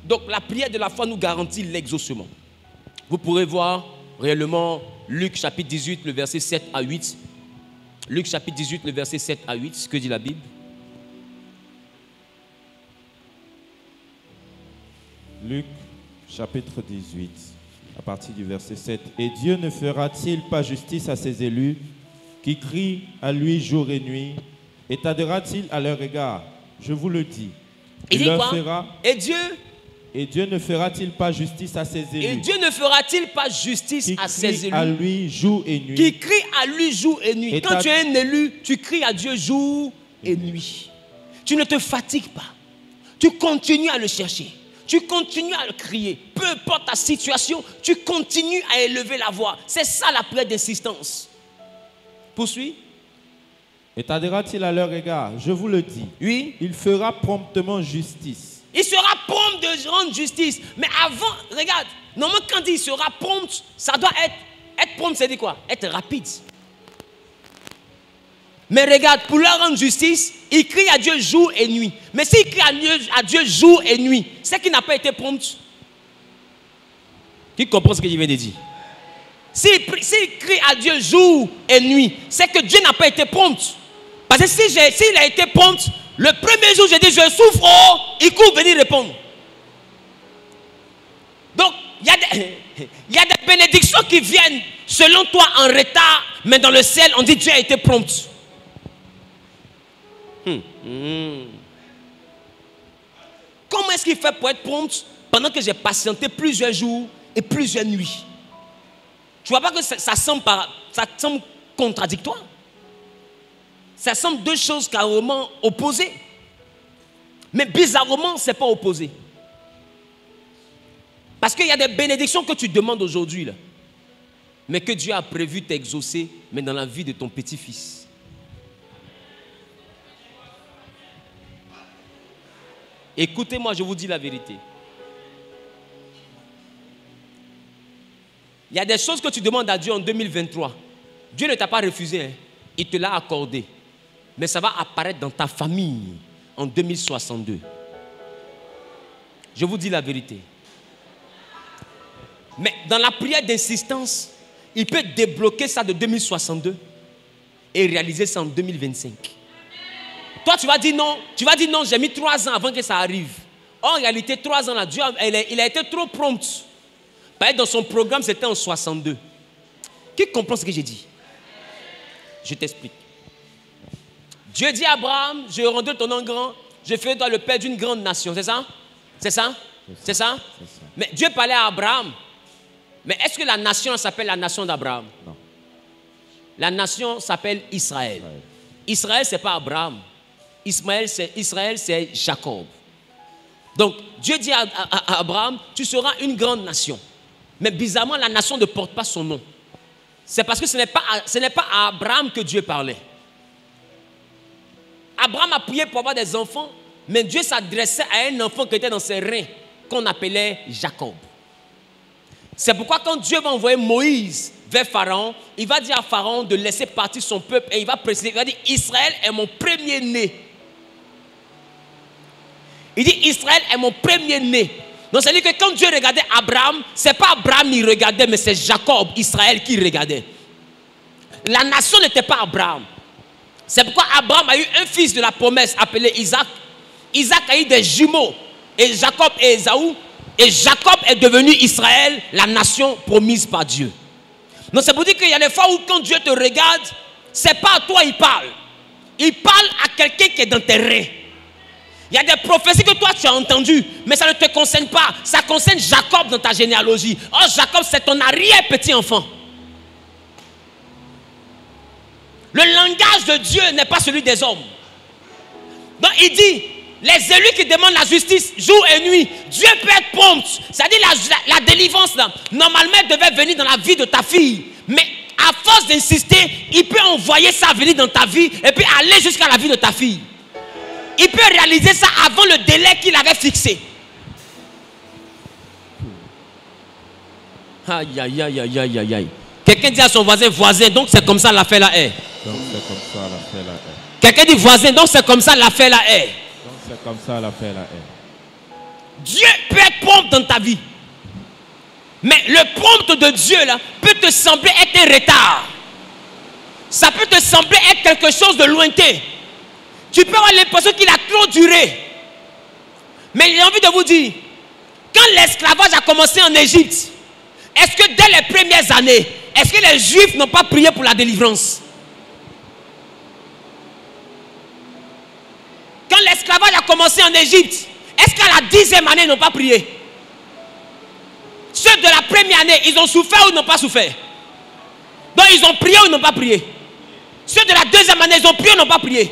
Donc la prière de la foi nous garantit l'exaucement. Vous pourrez voir réellement Luc chapitre 18, le verset 7 à 8. Luc chapitre 18, le verset 7 à 8. Ce que dit la Bible. Luc chapitre 18, à partir du verset 7. Et Dieu ne fera-t-il pas justice à ses élus qui crient à lui jour et nuit? Et tardera-t-il à leur égard? Je vous le dis. Il dit leur quoi? fera... Et Dieu ne fera-t-il pas justice à ses élus? Et Dieu ne fera-t-il pas justice à ses élus? Qui crient à lui jour et nuit. Qui crient à lui jour et nuit. Quand tu es un élu, tu cries à Dieu jour et nuit. Tu ne te fatigues pas. Tu continues à le chercher. Tu continues à le crier. Peu importe ta situation, tu continues à élever la voix. C'est ça la prière d'insistance. Poursuis. Et tardera-t-il à leur égard? Je vous le dis. Oui. Il fera promptement justice. Il sera prompt de rendre justice. Mais avant, regarde, normalement quand il sera prompt, ça doit être prompt, c'est dire quoi? Être rapide. Mais regarde, pour leur rendre justice, il crie à Dieu jour et nuit. Mais s'il crie à Dieu jour et nuit, c'est qu'il n'a pas été prompt. Qui comprend ce que je viens de dire? S'il crie à Dieu jour et nuit, c'est que Dieu n'a pas été prompt. Parce que s'il a été prompt, le premier jour, j'ai dit, je souffre, oh, il court venir répondre. Donc, il y a des bénédictions qui viennent selon toi en retard, mais dans le ciel, on dit Dieu a été prompt. Comment est-ce qu'il fait pour être prompt pendant que j'ai patienté plusieurs jours et plusieurs nuits? Tu vois pas que ça semble contradictoire? Ça semble deux choses carrément opposées. Mais bizarrement, ce n'est pas opposé. Parce qu'il y a des bénédictions que tu demandes aujourd'hui, là, mais que Dieu a prévu t'exaucer, mais dans la vie de ton petit-fils. Écoutez-moi, je vous dis la vérité. Il y a des choses que tu demandes à Dieu en 2023. Dieu ne t'a pas refusé, hein. Il te l'a accordé. Mais ça va apparaître dans ta famille en 2062. Je vous dis la vérité. Mais dans la prière d'insistance, il peut débloquer ça de 2062 et réaliser ça en 2025. Toi, tu vas dire non, j'ai mis 3 ans avant que ça arrive. En réalité, 3 ans là, Dieu, il a été trop prompt. Parce que dans son programme, c'était en 62. Qui comprend ce que j'ai dit? Je t'explique. Dieu dit à Abraham, je rendrai ton nom grand, je ferai de toi le père d'une grande nation. C'est ça? C'est ça? C'est ça? Mais Dieu parlait à Abraham. Mais est-ce que la nation s'appelle la nation d'Abraham? Non. La nation s'appelle Israël. Israël, ce n'est pas Abraham. Israël, c'est Jacob. Donc, Dieu dit à Abraham, tu seras une grande nation. Mais bizarrement, la nation ne porte pas son nom. C'est parce que ce n'est pas à Abraham que Dieu parlait. Abraham a prié pour avoir des enfants, mais Dieu s'adressait à un enfant qui était dans ses reins, qu'on appelait Jacob. C'est pourquoi quand Dieu va envoyer Moïse vers Pharaon, il va dire à Pharaon de laisser partir son peuple et il va préciser, il va dire, Israël est mon premier-né. Il dit, Israël est mon premier-né. Donc c'est-à-dire que quand Dieu regardait Abraham, ce n'est pas Abraham qui regardait, mais c'est Jacob, Israël qui regardait. La nation n'était pas Abraham. C'est pourquoi Abraham a eu un fils de la promesse appelé Isaac. Isaac a eu des jumeaux, et Jacob et Ésaü. Et Jacob est devenu Israël, la nation promise par Dieu. Donc c'est pour dire qu'il y a des fois où quand Dieu te regarde, ce n'est pas à toi qu'il parle. Il parle à quelqu'un qui est dans tes reins. Il y a des prophéties que toi tu as entendues, mais ça ne te concerne pas. Ça concerne Jacob dans ta généalogie. Oh, Jacob, c'est ton arrière-petit-enfant. Le langage de Dieu n'est pas celui des hommes. Donc il dit, les élus qui demandent la justice jour et nuit, Dieu peut être prompt. C'est-à-dire la délivrance là, normalement elle devait venir dans la vie de ta fille. Mais à force d'insister, il peut envoyer ça venir dans ta vie et puis aller jusqu'à la vie de ta fille. Il peut réaliser ça avant le délai qu'il avait fixé. Aïe, aïe, aïe, aïe, aïe, aïe, aïe. Quelqu'un dit à son voisin, voisin, donc c'est comme ça l'affaire là est. Donc c'est comme ça l'affaire là est. Quelqu'un dit voisin, donc c'est comme ça l'affaire là est. Donc c'est comme ça l'affaire là est. Dieu peut être prompt dans ta vie. Mais le prompt de Dieu là peut te sembler être un retard. Ça peut te sembler être quelque chose de lointain. Tu peux avoir l'impression qu'il a trop duré. Mais j'ai envie de vous dire, quand l'esclavage a commencé en Égypte, est-ce que dès les premières années, est-ce que les Juifs n'ont pas prié pour la délivrance? Quand l'esclavage a commencé en Égypte, est-ce qu'à la 10e année, ils n'ont pas prié? Ceux de la première année, ils ont souffert ou ils n'ont pas souffert? Donc ils ont prié ou ils n'ont pas prié? Ceux de la 2e année, ils ont prié ou ils n'ont pas prié?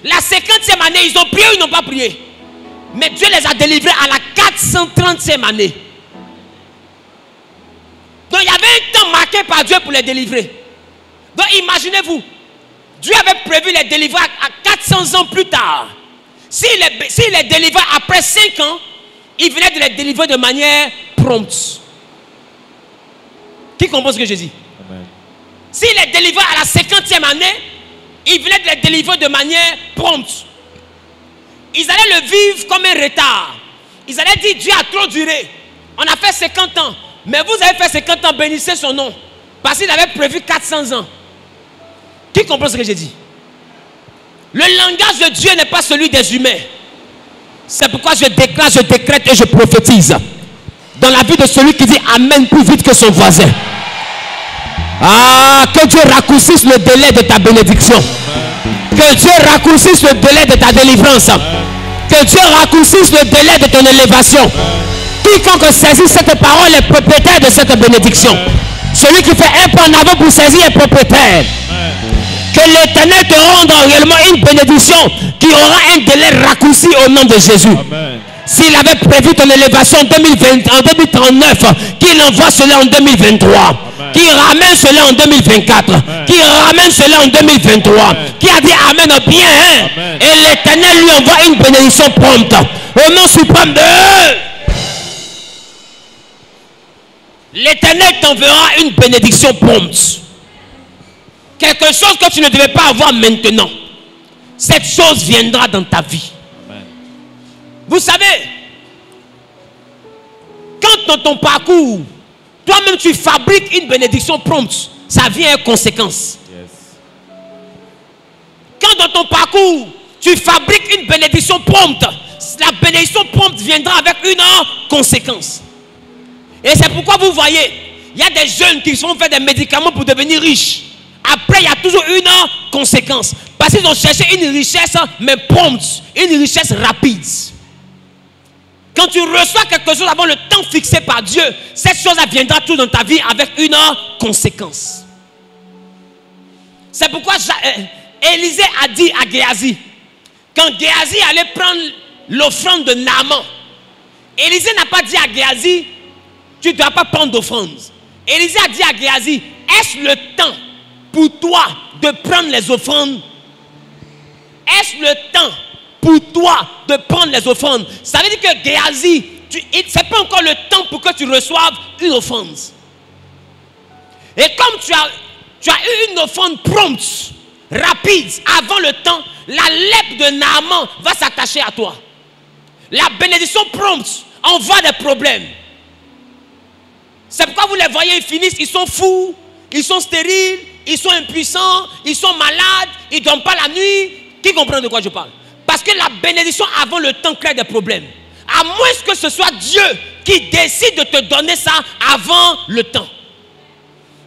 La 50e année, ils ont prié ou ils n'ont pas prié? Mais Dieu les a délivrés à la 430e année. Donc il y avait un temps marqué par Dieu pour les délivrer. Donc imaginez-vous, Dieu avait prévu les délivrer à 400 ans plus tard. S'il les délivrait après 5 ans, il venait de les délivrer de manière prompte. Qui comprend ce que je dis? S'il les délivrait à la 50e année, il venait de les délivrer de manière prompte. Ils allaient le vivre comme un retard. Ils allaient dire, Dieu a trop duré. On a fait 50 ans. Mais vous avez fait 50 ans, bénissez son nom. Parce qu'il avait prévu 400 ans. Qui comprend ce que j'ai dit? Le langage de Dieu n'est pas celui des humains. C'est pourquoi je déclare, je décrète et je prophétise. Dans la vie de celui qui dit Amen plus vite que son voisin. Ah, que Dieu raccourcisse le délai de ta bénédiction. Que Dieu raccourcisse le délai de ta délivrance. Que Dieu raccourcisse le délai de ton élévation. Quiconque saisit cette parole est propriétaire de cette bénédiction. Celui qui fait un pas en avant pour saisir est propriétaire. Que l'Éternel te rende réellement une bénédiction qui aura un délai raccourci au nom de Jésus. S'il avait prévu ton élévation en 2039, qu'il envoie cela en 2023. Qui ramène cela en 2024. Qui ramène cela en 2023. Qui a dit Amen bien. Hein? Et l'Éternel lui envoie une bénédiction prompte. Au nom suprême de l'Éternel t'enverra une bénédiction prompte. Quelque chose que tu ne devais pas avoir maintenant. Cette chose viendra dans ta vie. Amen. Vous savez, Quand dans ton parcours, toi-même tu fabriques une bénédiction prompte, ça vient en conséquence. Quand dans ton parcours, tu fabriques une bénédiction prompte, la bénédiction prompte viendra avec une conséquence. Et c'est pourquoi vous voyez, il y a des jeunes qui sont fait des médicaments pour devenir riches. Après, il y a toujours une conséquence. Parce qu'ils ont cherché une richesse, mais prompte, une richesse rapide. Quand tu reçois quelque chose avant le temps fixé par Dieu, cette chose viendra tout dans ta vie avec une conséquence. C'est pourquoi Élisée a dit à Géhazi, quand Géhazi allait prendre l'offrande de Naaman, Élisée n'a pas dit à Géhazi, tu ne dois pas prendre d'offrande. Élisée a dit à Géhazi, est-ce le temps pour toi de prendre les offrandes? Est-ce le temps pour toi de prendre les offrandes? Ça veut dire que Géhazi, ce n'est pas encore le temps pour que tu reçoives une offrande. Et comme tu as eu une offrande prompte, rapide, avant le temps, la lèpre de Naaman va s'attacher à toi. La bénédiction prompte envoie des problèmes. C'est pourquoi vous les voyez, ils finissent, ils sont fous, ils sont stériles, ils sont impuissants, ils sont malades, ils ne dorment pas la nuit. Qui comprend de quoi je parle? Parce que la bénédiction avant le temps crée des problèmes. À moins que ce soit Dieu qui décide de te donner ça avant le temps.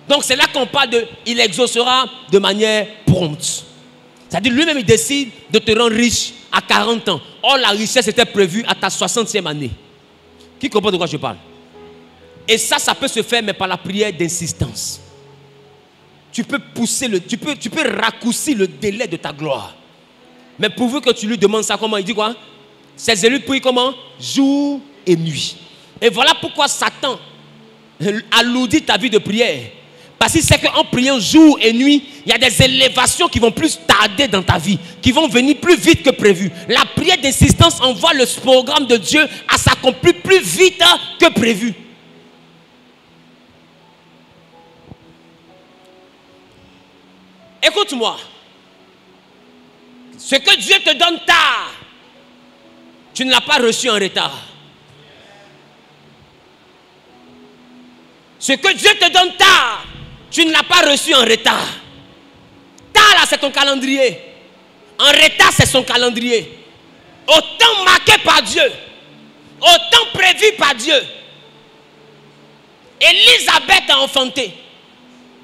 Donc c'est là qu'on parle de, il exaucera de manière prompte. C'est-à-dire lui-même il décide de te rendre riche à 40 ans. Or la richesse était prévue à ta 60e année. Qui comprend de quoi je parle? Et ça peut se faire mais par la prière d'insistance. Tu peux pousser, tu peux raccourcir le délai de ta gloire. Mais pourvu que tu lui demandes ça, comment il dit quoi? Ses élus prient comment? Jour et nuit. Et voilà pourquoi Satan alourdit ta vie de prière. Parce qu'il sait qu'en priant jour et nuit, il y a des élévations qui vont plus tarder dans ta vie, qui vont venir plus vite que prévu. La prière d'insistance envoie le programme de Dieu à s'accomplir plus vite que prévu. Écoute-moi. Ce que Dieu te donne tard, tu ne l'as pas reçu en retard. Ce que Dieu te donne tard, tu ne l'as pas reçu en retard. Tard là, c'est ton calendrier. En retard, c'est son calendrier. Au temps marqué par Dieu, au temps prévu par Dieu, Élisabeth a enfanté.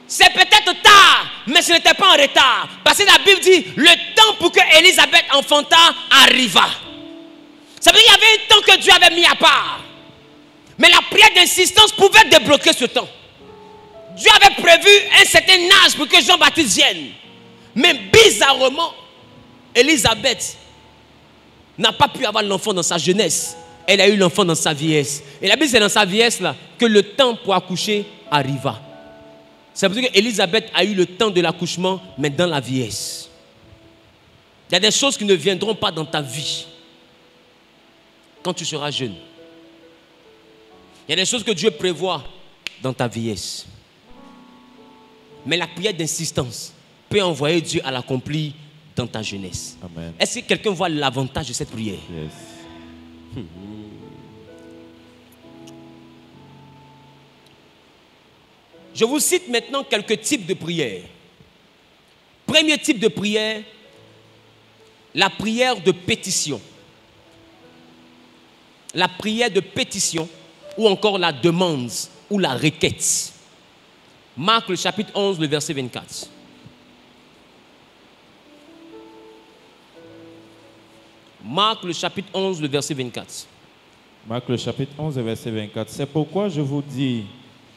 C'est peut-être tard, mais ce n'était pas en retard. Parce que la Bible dit, le temps pour que Élisabeth enfanta arriva. Ça veut dire qu'il y avait un temps que Dieu avait mis à part. Mais la prière d'insistance pouvait débloquer ce temps. Dieu avait prévu un certain âge pour que Jean-Baptiste vienne. Mais bizarrement, Élisabeth n'a pas pu avoir l'enfant dans sa jeunesse. Elle a eu l'enfant dans sa vieillesse. Et la Bible, c'est dans sa vieillesse là que le temps pour accoucher arriva. Ça veut dire qu'Élisabeth a eu le temps de l'accouchement, mais dans la vieillesse. Il y a des choses qui ne viendront pas dans ta vie quand tu seras jeune. Il y a des choses que Dieu prévoit dans ta vieillesse. Mais la prière d'insistance peut envoyer Dieu à l'accomplir dans ta jeunesse. Amen. Est-ce que quelqu'un voit l'avantage de cette prière? Yes. Je vous cite maintenant quelques types de prières. Premier type de prière, la prière de pétition. La prière de pétition ou encore la demande ou la requête. Marc le chapitre 11, le verset 24. Marc le chapitre 11, le verset 24. Marc le chapitre 11, le verset 24. C'est pourquoi je vous dis,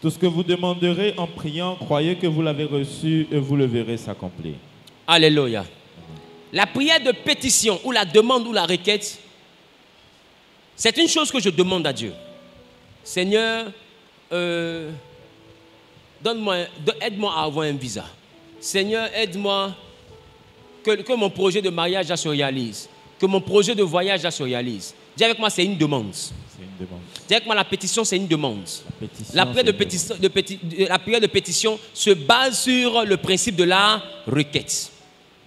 tout ce que vous demanderez en priant, croyez que vous l'avez reçu et vous le verrez s'accomplir. Alléluia. La prière de pétition ou la demande ou la requête, c'est une chose que je demande à Dieu. Seigneur, aide-moi à avoir un visa. Seigneur, aide-moi que mon projet de mariage se réalise. Que mon projet de voyage se réalise. Dis avec moi, c'est une demande. C'est une demande. Dis avec moi, la pétition, c'est une demande. La prière de pétition se base sur le principe de la requête.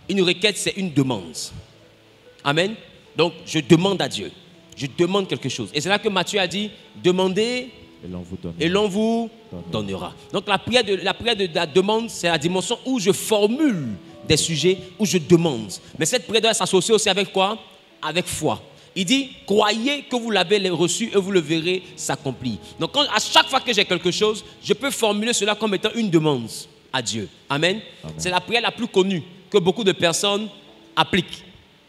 Une requête, c'est une demande. Amen. Donc, je demande à Dieu. Je demande quelque chose. Et c'est là que Matthieu a dit, demandez Et l'on vous donnera. Donc la prière de la demande, c'est la dimension où je formule des sujets, où je demande. Mais cette prière doit s'associer aussi avec quoi? Avec foi. Il dit, croyez que vous l'avez reçu et vous le verrez s'accomplir. Donc à chaque fois que j'ai quelque chose, je peux formuler cela comme étant une demande à Dieu. Amen. C'est la prière la plus connue que beaucoup de personnes appliquent.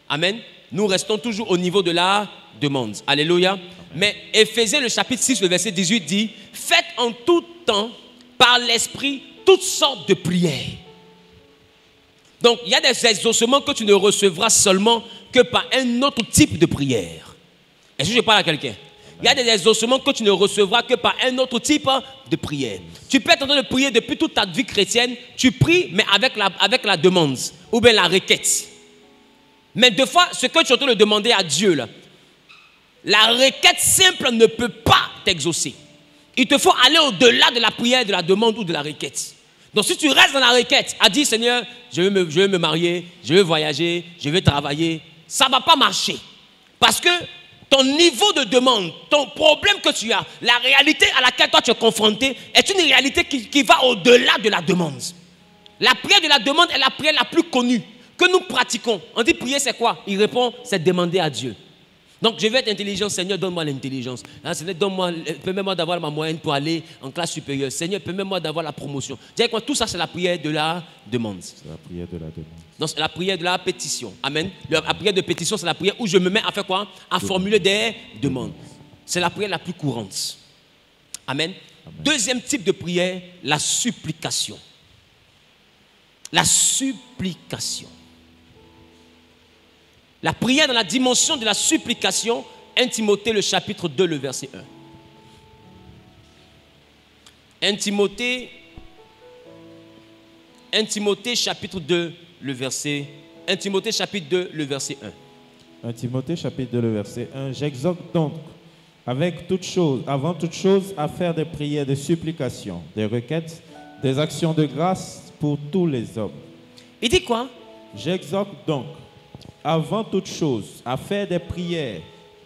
Amen. Nous restons toujours au niveau de la demande. Alléluia. Mais Éphésiens le chapitre 6, le verset 18 dit, faites en tout temps par l'Esprit toutes sortes de prières. Donc il y a des exaucements que tu ne recevras seulement que par un autre type de prière. Est-ce que je parle à quelqu'un? Il y a des exaucements que tu ne recevras que par un autre type de prière. Tu peux être en train de prier depuis toute ta vie chrétienne, tu pries mais avec la demande ou bien la requête. Mais deux fois, ce que tu es en train de demander à Dieu, là, la requête simple ne peut pas t'exaucer. Il te faut aller au-delà de la prière, de la demande ou de la requête. Donc si tu restes dans la requête, à dire Seigneur, je veux me marier, je veux voyager, je veux travailler, ça ne va pas marcher. Parce que ton niveau de demande, ton problème que tu as, la réalité à laquelle toi tu es confronté est une réalité qui va au-delà de la demande. La prière de la demande est la prière la plus connue que nous pratiquons. On dit prier c'est quoi? Il répond, c'est demander à Dieu. Donc je veux être intelligent, Seigneur, donne-moi l'intelligence. Hein, Seigneur, permets-moi d'avoir ma moyenne pour aller en classe supérieure. Seigneur, permets-moi d'avoir la promotion. Tout ça, c'est la prière de la demande. C'est la prière de la demande. Donc c'est la prière de la pétition. Amen. La prière de pétition, c'est la prière où je me mets à faire quoi? À formuler des demandes. C'est la prière la plus courante. Amen. Amen. Deuxième type de prière, la supplication. La supplication. La prière dans la dimension de la supplication, 1 Timothée le chapitre 2, le verset 1. 1 Timothée chapitre 2, le verset 1. 1 Timothée chapitre 2, le verset 1. 1 Timothée chapitre 2, le verset 1. J'exhorte donc, avec toute chose, avant toute chose, à faire des prières, des supplications, des requêtes, des actions de grâce pour tous les hommes. Il dit quoi? J'exhorte donc, avant toute chose, à faire des prières,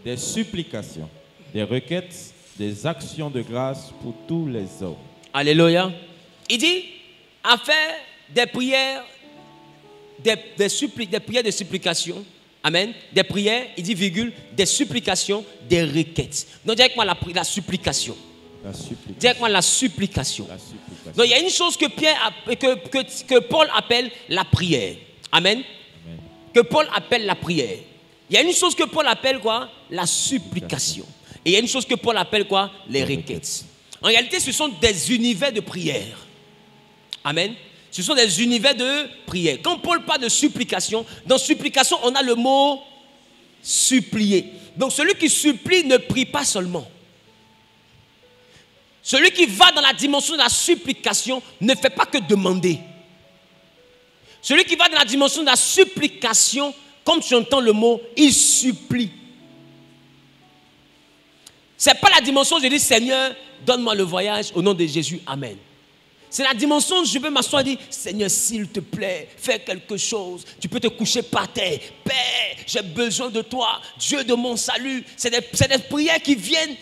des supplications, des requêtes, des actions de grâce pour tous les hommes. Alléluia. Il dit à faire des prières, des prières de supplication. Amen. Des prières, il dit virgule, des supplications, des requêtes. Donc dis avec moi la supplication. La supplication. Dis avec moi la supplication. La supplication. Donc il y a une chose que Paul appelle la prière. Amen. Que Paul appelle la prière. Il y a une chose que Paul appelle quoi? La supplication. Et il y a une chose que Paul appelle quoi? Les requêtes. En réalité, ce sont des univers de prière. Amen. Ce sont des univers de prière. Quand Paul parle de supplication, dans supplication, on a le mot supplier. Donc celui qui supplie ne prie pas seulement. Celui qui va dans la dimension de la supplication ne fait pas que demander. Celui qui va dans la dimension de la supplication, comme tu entends le mot, il supplie. Ce n'est pas la dimension où je dis Seigneur, donne-moi le voyage au nom de Jésus, Amen. C'est la dimension où je peux m'asseoir et dire Seigneur, s'il te plaît, fais quelque chose. Tu peux te coucher par terre. Père, j'ai besoin de toi, Dieu de mon salut. C'est des prières qui viennent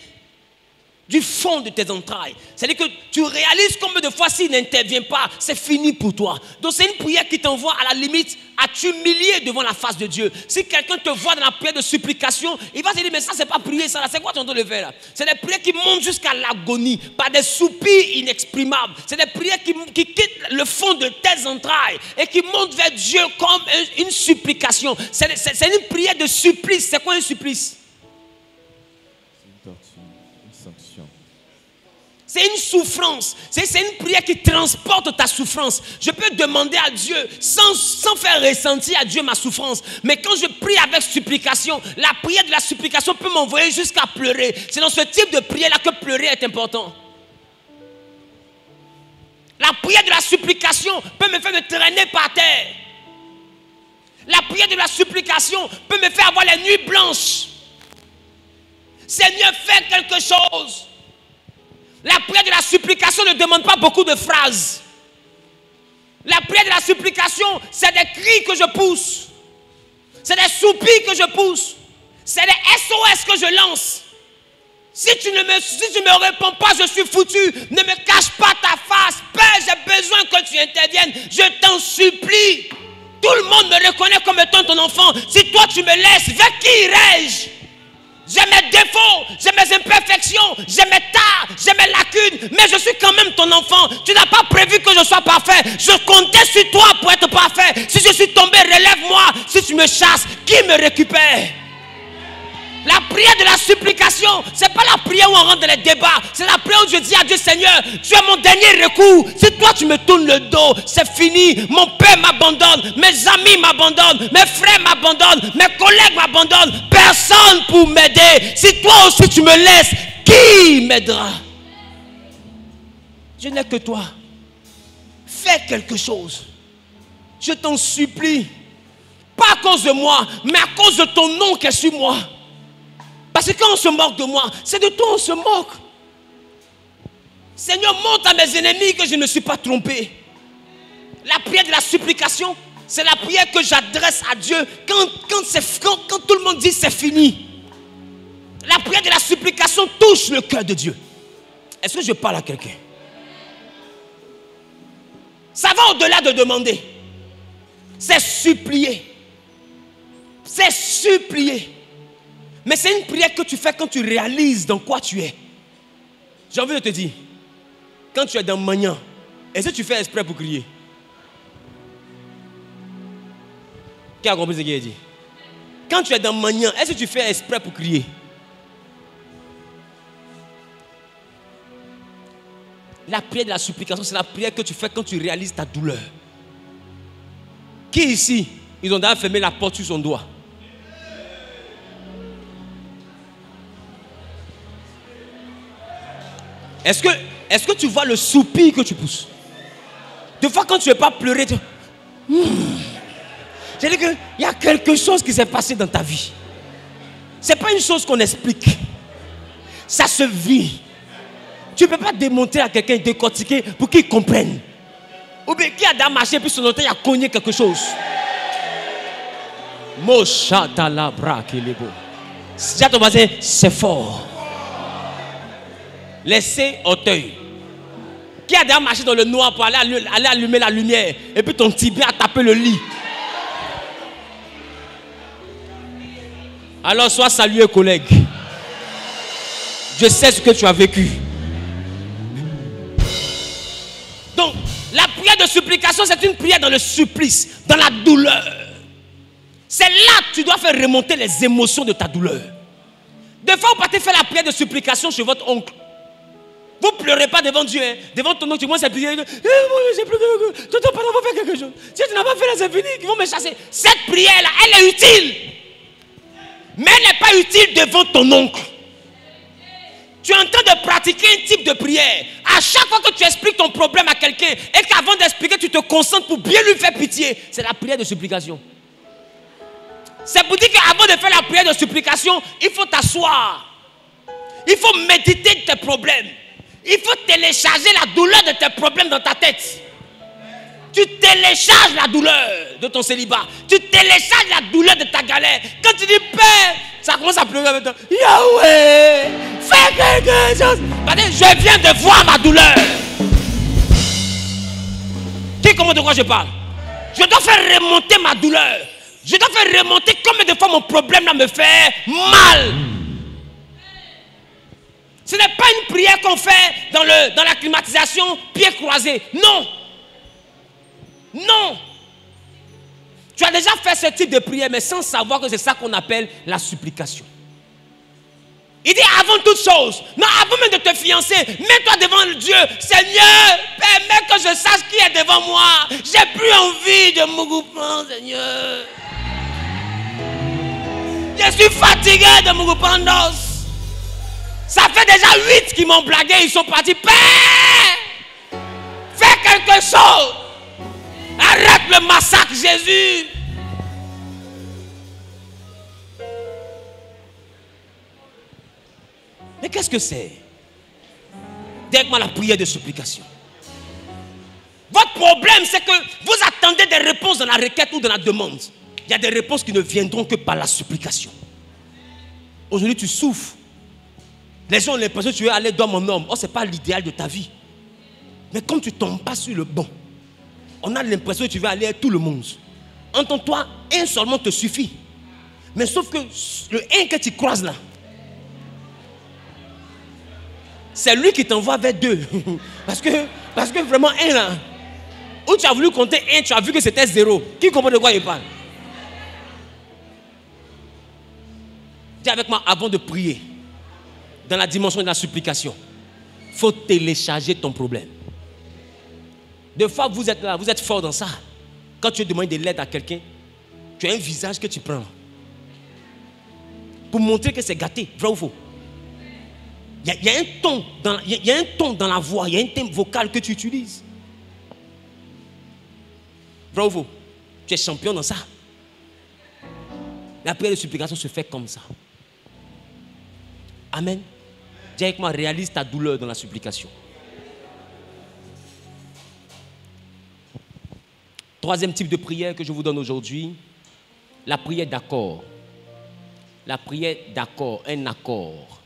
du fond de tes entrailles. C'est-à-dire que tu réalises combien de fois s'il n'intervient pas, c'est fini pour toi. Donc c'est une prière qui t'envoie à la limite à t'humilier devant la face de Dieu. Si quelqu'un te voit dans la prière de supplication, il va se dire mais ça c'est pas prier ça là, c'est quoi tu es en train de faire là? C'est des prières qui montent jusqu'à l'agonie, par des soupirs inexprimables. C'est des prières qui quittent le fond de tes entrailles et qui montent vers Dieu comme une supplication. C'est une prière de supplice. C'est quoi un supplice? C'est une souffrance. C'est une prière qui transporte ta souffrance. Je peux demander à Dieu sans faire ressentir à Dieu ma souffrance. Mais quand je prie avec supplication, la prière de la supplication peut m'envoyer jusqu'à pleurer. C'est dans ce type de prière-là que pleurer est important. La prière de la supplication peut me faire me traîner par terre. La prière de la supplication peut me faire avoir les nuits blanches. Seigneur, fais quelque chose. La prière de la supplication ne demande pas beaucoup de phrases. La prière de la supplication, c'est des cris que je pousse. C'est des soupirs que je pousse. C'est des SOS que je lance. Si tu ne me réponds pas, je suis foutu. Ne me cache pas ta face. Père, j'ai besoin que tu interviennes. Je t'en supplie. Tout le monde me reconnaît comme étant ton enfant. Si toi tu me laisses, vers qui irai-je? J'ai mes défauts, j'ai mes imperfections, j'ai mes tares, j'ai mes lacunes, mais je suis quand même ton enfant. Tu n'as pas prévu que je sois parfait. Je comptais sur toi pour être parfait. Si je suis tombé, relève-moi. Si tu me chasses, qui me récupère? La prière de la supplication, ce n'est pas la prière où on rentre dans les débats. C'est la prière où je dis à Dieu, Seigneur, tu es mon dernier recours. Si toi tu me tournes le dos, c'est fini. Mon père m'abandonne, mes amis m'abandonnent, mes frères m'abandonnent, mes collègues m'abandonnent. Personne pour m'aider. Si toi aussi tu me laisses, qui m'aidera? Je n'ai que toi. Fais quelque chose. Je t'en supplie. Pas à cause de moi, mais à cause de ton nom qui est sur moi. Parce que quand on se moque de moi, c'est de toi on se moque. Seigneur, montre à mes ennemis que je ne suis pas trompé. La prière de la supplication, c'est la prière que j'adresse à Dieu quand tout le monde dit c'est fini. La prière de la supplication touche le cœur de Dieu. Est-ce que je parle à quelqu'un? Ça va au-delà de demander. C'est supplier. C'est supplier. Mais c'est une prière que tu fais quand tu réalises dans quoi tu es. J'ai envie de te dire, quand tu es dans Magnan, est-ce que tu fais exprès pour crier? Qui a compris ce qu'il a dit? Quand tu es dans Magnan, est-ce que tu fais exprès pour crier? La prière de la supplication, c'est la prière que tu fais quand tu réalises ta douleur. Qui ici, ils ont déjà fermé la porte sur son doigt? Est-ce que tu vois le soupir que tu pousses? Des fois, quand tu ne veux pas pleurer, tu... C'est-à-dire qu'il y a quelque chose qui s'est passé dans ta vie. Ce n'est pas une chose qu'on explique. Ça se vit. Tu ne peux pas démontrer à quelqu'un, décortiquer pour qu'il comprenne. Ou bien qui a déjà marché, puis son autre, il a cogné quelque chose. Moshatalabra kelebo. Dis à ton voisin, c'est fort. Laissez auteuil. Qui a déjà marché dans le noir pour aller allumer la lumière et puis ton tibia a tapé le lit? Alors sois salué, collègue. Je sais ce que tu as vécu. Donc, la prière de supplication, c'est une prière dans le supplice, dans la douleur. C'est là que tu dois faire remonter les émotions de ta douleur. Des fois, vous partez faire la prière de supplication chez votre oncle. Vous ne pleurez pas devant Dieu, hein. Devant ton oncle, tu commences à prier. J'ai plus que tonton, pardon, faut faire quelque chose. Si tu n'as pas fait là, c'est fini, ils vont me chasser. Cette prière-là, elle est utile. Mais elle n'est pas utile devant ton oncle. Tu es en train de pratiquer un type de prière. À chaque fois que tu expliques ton problème à quelqu'un et qu'avant d'expliquer, tu te concentres pour bien lui faire pitié, c'est la prière de supplication. C'est pour dire qu'avant de faire la prière de supplication, il faut t'asseoir. Il faut méditer tes problèmes. Il faut télécharger la douleur de tes problèmes dans ta tête. Tu télécharges la douleur de ton célibat. Tu télécharges la douleur de ta galère. Quand tu dis Père, ça commence à pleurer avec toi. Yahweh, fais quelque chose. Je viens de voir ma douleur. Qui comprend de quoi je parle? Je dois faire remonter ma douleur. Je dois faire remonter combien de fois mon problème là me fait mal. Ce n'est pas une prière qu'on fait dans la climatisation, pieds croisés. Non. Non. Tu as déjà fait ce type de prière, mais sans savoir que c'est ça qu'on appelle la supplication. Il dit avant toute chose, non, avant même de te fiancer, mets-toi devant Dieu. Seigneur, permets que je sache qui est devant moi. J'ai plus envie de me gouper, Seigneur. Je suis fatigué de me gouper. Ça fait déjà 8 qui m'ont blagué, ils sont partis. Père, fais quelque chose. Arrête le massacre, Jésus. Mais qu'est-ce que c'est? Dites-moi la prière de supplication. Votre problème, c'est que vous attendez des réponses dans la requête ou dans la demande. Il y a des réponses qui ne viendront que par la supplication. Aujourd'hui, tu souffres. Les gens ont l'impression que tu veux aller d'homme en homme. Oh, ce n'est pas l'idéal de ta vie. Mais comme tu ne tombes pas sur le bon, on a l'impression que tu veux aller à tout le monde. Entends-toi, un seulement te suffit. Mais sauf que le un que tu croises là, c'est lui qui t'envoie vers deux. Parce que vraiment un là, où tu as voulu compter un, tu as vu que c'était 0. Qui comprend de quoi il parle? Dis avec moi avant de prier. Dans la dimension de la supplication, il faut télécharger ton problème. Des fois, vous êtes là, vous êtes fort dans ça. Quand tu demandes de l'aide à quelqu'un, tu as un visage que tu prends. Pour montrer que c'est gâté, vrai ou faux? Il y a un ton dans la voix, il y a un thème vocal que tu utilises. Vrai ou faux? Tu es champion dans ça. La prière de supplication se fait comme ça. Amen. Dis avec moi, réalise ta douleur dans la supplication. Troisième type de prière que je vous donne aujourd'hui, la prière d'accord. La prière d'accord, un accord.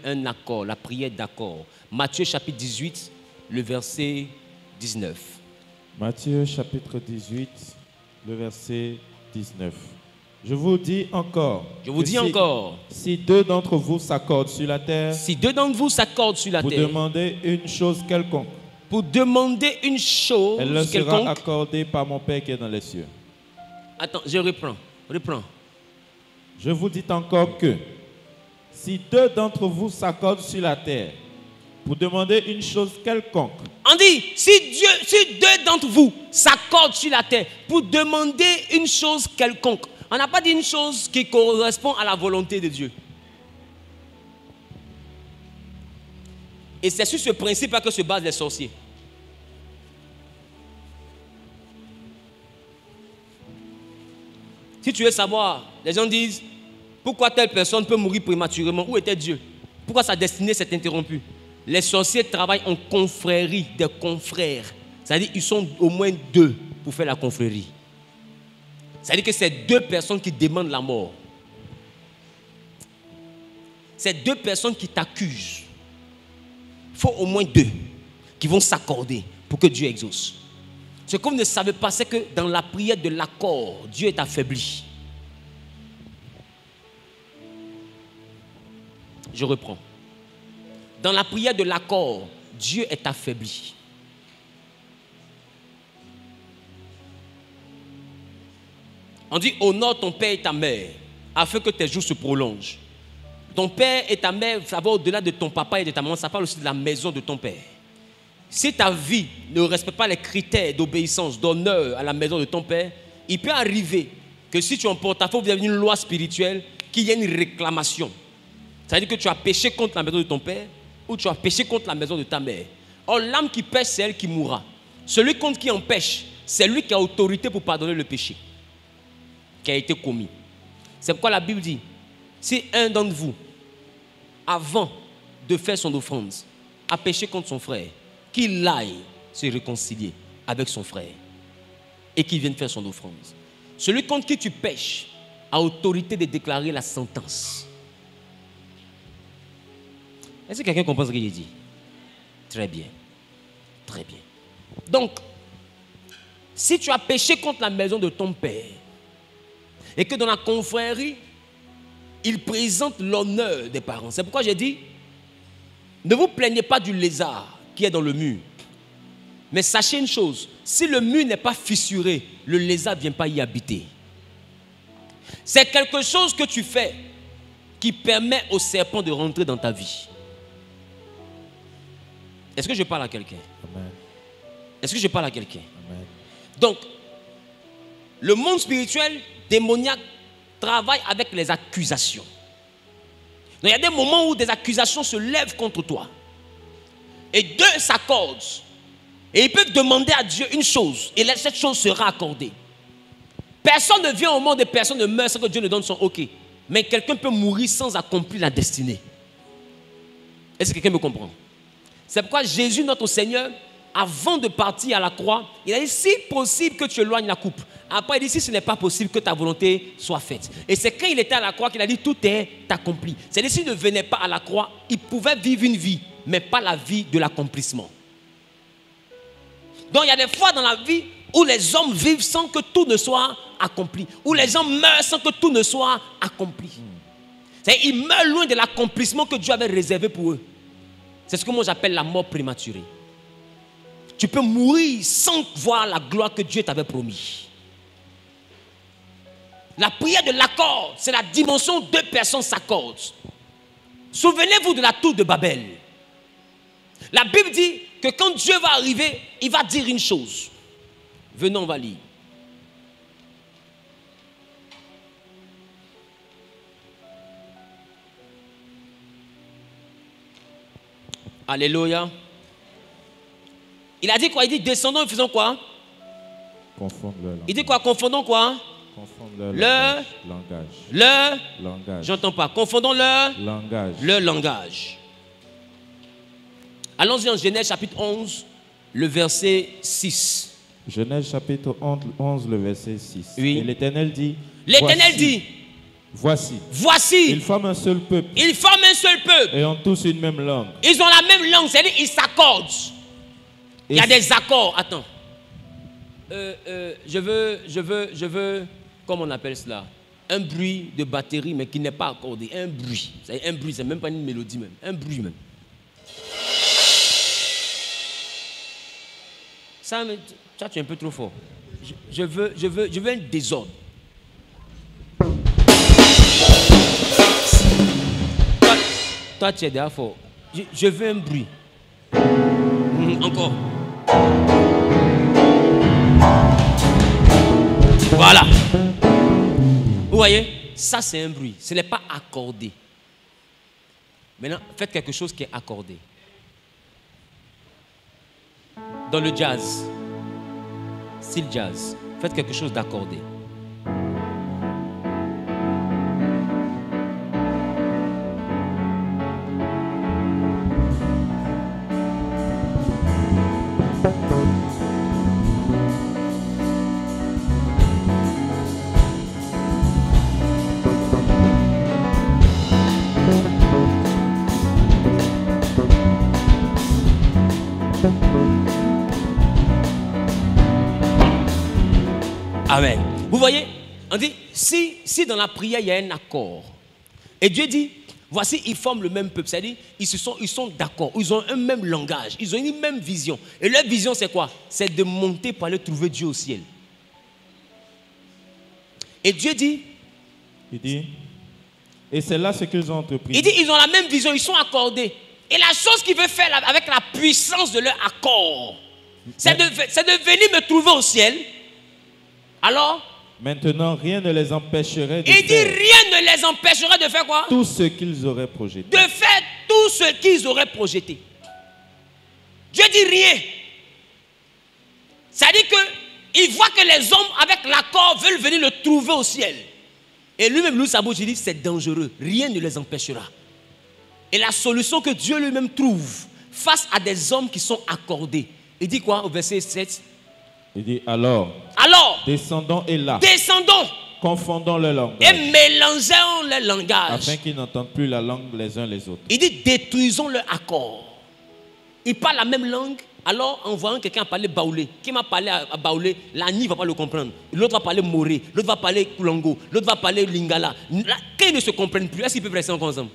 Un accord, la prière d'accord. Matthieu chapitre 18, le verset 19. Matthieu chapitre 18, le verset 19. Je vous dis encore. Je vous dis encore. Si deux d'entre vous s'accordent sur la terre. Si deux d'entre vous s'accordent sur la terre. Pour demander une chose quelconque. Pour demander une chose elle leur quelconque. sera accordée par mon Père qui est dans les cieux. Attends, je reprends. Je vous dis encore que si deux d'entre vous s'accordent sur la terre pour demander une chose quelconque. On dit, si deux d'entre vous s'accordent sur la terre pour demander une chose quelconque. On n'a pas dit une chose qui correspond à la volonté de Dieu. Et c'est sur ce principe que se basent les sorciers. Si tu veux savoir, les gens disent, pourquoi telle personne peut mourir prématurément? Où était Dieu? Pourquoi sa destinée s'est interrompue? Les sorciers travaillent en confrérie, des confrères. C'est-à-dire qu'ils sont au moins deux pour faire la confrérie. C'est-à-dire que c'est deux personnes qui demandent la mort. C'est deux personnes qui t'accusent. Il faut au moins deux qui vont s'accorder pour que Dieu exauce. Ce que vous ne savez pas, c'est que dans la prière de l'accord, Dieu est affaibli. Je reprends. Dans la prière de l'accord, Dieu est affaibli. On dit, honore ton père et ta mère, afin que tes jours se prolongent. Ton père et ta mère, ça va au-delà de ton papa et de ta maman, ça parle aussi de la maison de ton père. Si ta vie ne respecte pas les critères d'obéissance, d'honneur à la maison de ton père, il peut arriver que si tu es en porte-à-faux, vous avez une loi spirituelle, qu'il y ait une réclamation. C'est-à-dire que tu as péché contre la maison de ton père ou tu as péché contre la maison de ta mère. Or, l'âme qui pêche, c'est elle qui mourra. Celui contre qui en pêche, c'est lui qui a autorité pour pardonner le péché qui a été commis. C'est pourquoi la Bible dit, si un d'entre vous, avant de faire son offrande, a péché contre son frère, qu'il aille se réconcilier avec son frère et qu'il vienne faire son offrande. Celui contre qui tu pêches a autorité de déclarer la sentence. Est-ce que quelqu'un comprend ce que j'ai dit? Très bien. Très bien. Donc, si tu as péché contre la maison de ton père et que dans la confrérie, il présente l'honneur des parents. C'est pourquoi j'ai dit, ne vous plaignez pas du lézard qui est dans le mur. Mais sachez une chose, si le mur n'est pas fissuré, le lézard ne vient pas y habiter. C'est quelque chose que tu fais qui permet au serpent de rentrer dans ta vie. Est-ce que je parle à quelqu'un? Amen. Est-ce que je parle à quelqu'un? Amen. Donc, le monde spirituel démoniaque travaille avec les accusations. Donc, il y a des moments où des accusations se lèvent contre toi. Et deux s'accordent. Et ils peuvent demander à Dieu une chose. Et cette chose sera accordée. Personne ne vient au monde et personne ne meurt sans que Dieu ne donne son OK. Mais quelqu'un peut mourir sans accomplir la destinée. Est-ce que quelqu'un me comprend? C'est pourquoi Jésus, notre Seigneur, avant de partir à la croix, il a dit, si possible que tu éloignes la coupe. Après, il dit, si ce n'est pas possible, que ta volonté soit faite. Et c'est quand il était à la croix qu'il a dit, tout est accompli. C'est-à-dire, s'il ne venait pas à la croix, il pouvait vivre une vie, mais pas la vie de l'accomplissement. Donc, il y a des fois dans la vie où les hommes vivent sans que tout ne soit accompli. Où les gens meurent sans que tout ne soit accompli. C'est-à-dire, ils meurent loin de l'accomplissement que Dieu avait réservé pour eux. C'est ce que moi j'appelle la mort prématurée. Tu peux mourir sans voir la gloire que Dieu t'avait promis. La prière de l'accord, c'est la dimension où deux personnes s'accordent. Souvenez-vous de la tour de Babel. La Bible dit que quand Dieu va arriver, il va dire une chose. Venons, on va lire. Alléluia. Il a dit quoi? Il dit descendons et faisons quoi? Confondre le langage. Il dit quoi? Confondons quoi? Confondre le langage. J'entends pas. Confondons le langage. Allons-y en Genèse chapitre 11, le verset 6. Genèse chapitre 11, le verset 6. Oui. Et l'Éternel dit, Voici. Ils forment un seul peuple. Ils forment un seul peuple. Et ont tous une même langue. Ils ont la même langue, c'est-à-dire ils s'accordent. Il y a des accords. Attends. Je veux, comment on appelle cela? Un bruit de batterie, mais qui n'est pas accordé. Un bruit. C'est un bruit, c'est même pas une mélodie même. Un bruit même. Ça, tu es un peu trop fort. Je veux un désordre. Toi, tu es déjà fort. Je veux un bruit. Encore. Voilà. Vous voyez, ça c'est un bruit. Ce n'est pas accordé. Maintenant, faites quelque chose qui est accordé. Dans le jazz, style jazz, faites quelque chose d'accordé. Amen. Vous voyez, on dit, si dans la prière il y a un accord, et Dieu dit, voici, ils forment le même peuple, c'est-à-dire, ils sont d'accord, ils ont un même langage, ils ont une même vision. Et leur vision, c'est quoi? C'est de monter pour aller trouver Dieu au ciel. Et Dieu dit, il dit, et c'est là ce qu'ils ont entrepris. Il dit, ils ont la même vision, ils sont accordés. Et la chose qu'il veut faire avec la puissance de leur accord, c'est de venir me trouver au ciel. Alors, maintenant, rien ne les empêcherait de il dit, rien ne les empêcherait de faire quoi? Tout ce qu'ils auraient projeté. De faire tout ce qu'ils auraient projeté. Dieu dit rien. C'est-à-dire qu'il voit que les hommes, avec l'accord, veulent venir le trouver au ciel. Et lui-même, Louis Sabot, il dit, c'est dangereux. Rien ne les empêchera. Et la solution que Dieu lui-même trouve face à des hommes qui sont accordés. Il dit quoi au verset 7? Il dit alors, descendons et là, confondons le langage et mélangeons le langage afin qu'ils n'entendent plus la langue les uns les autres. Il dit détruisons leur accord. Ils parlent la même langue. Alors en voyant quelqu'un parler baoulé, qui m'a parlé à baoulé, l'Ani ne va pas le comprendre. L'autre va parler moré, l'autre va parler kulango, l'autre va parler lingala. Quand ils ne se comprennent plus, est-ce qu'ils peuvent rester ensemble?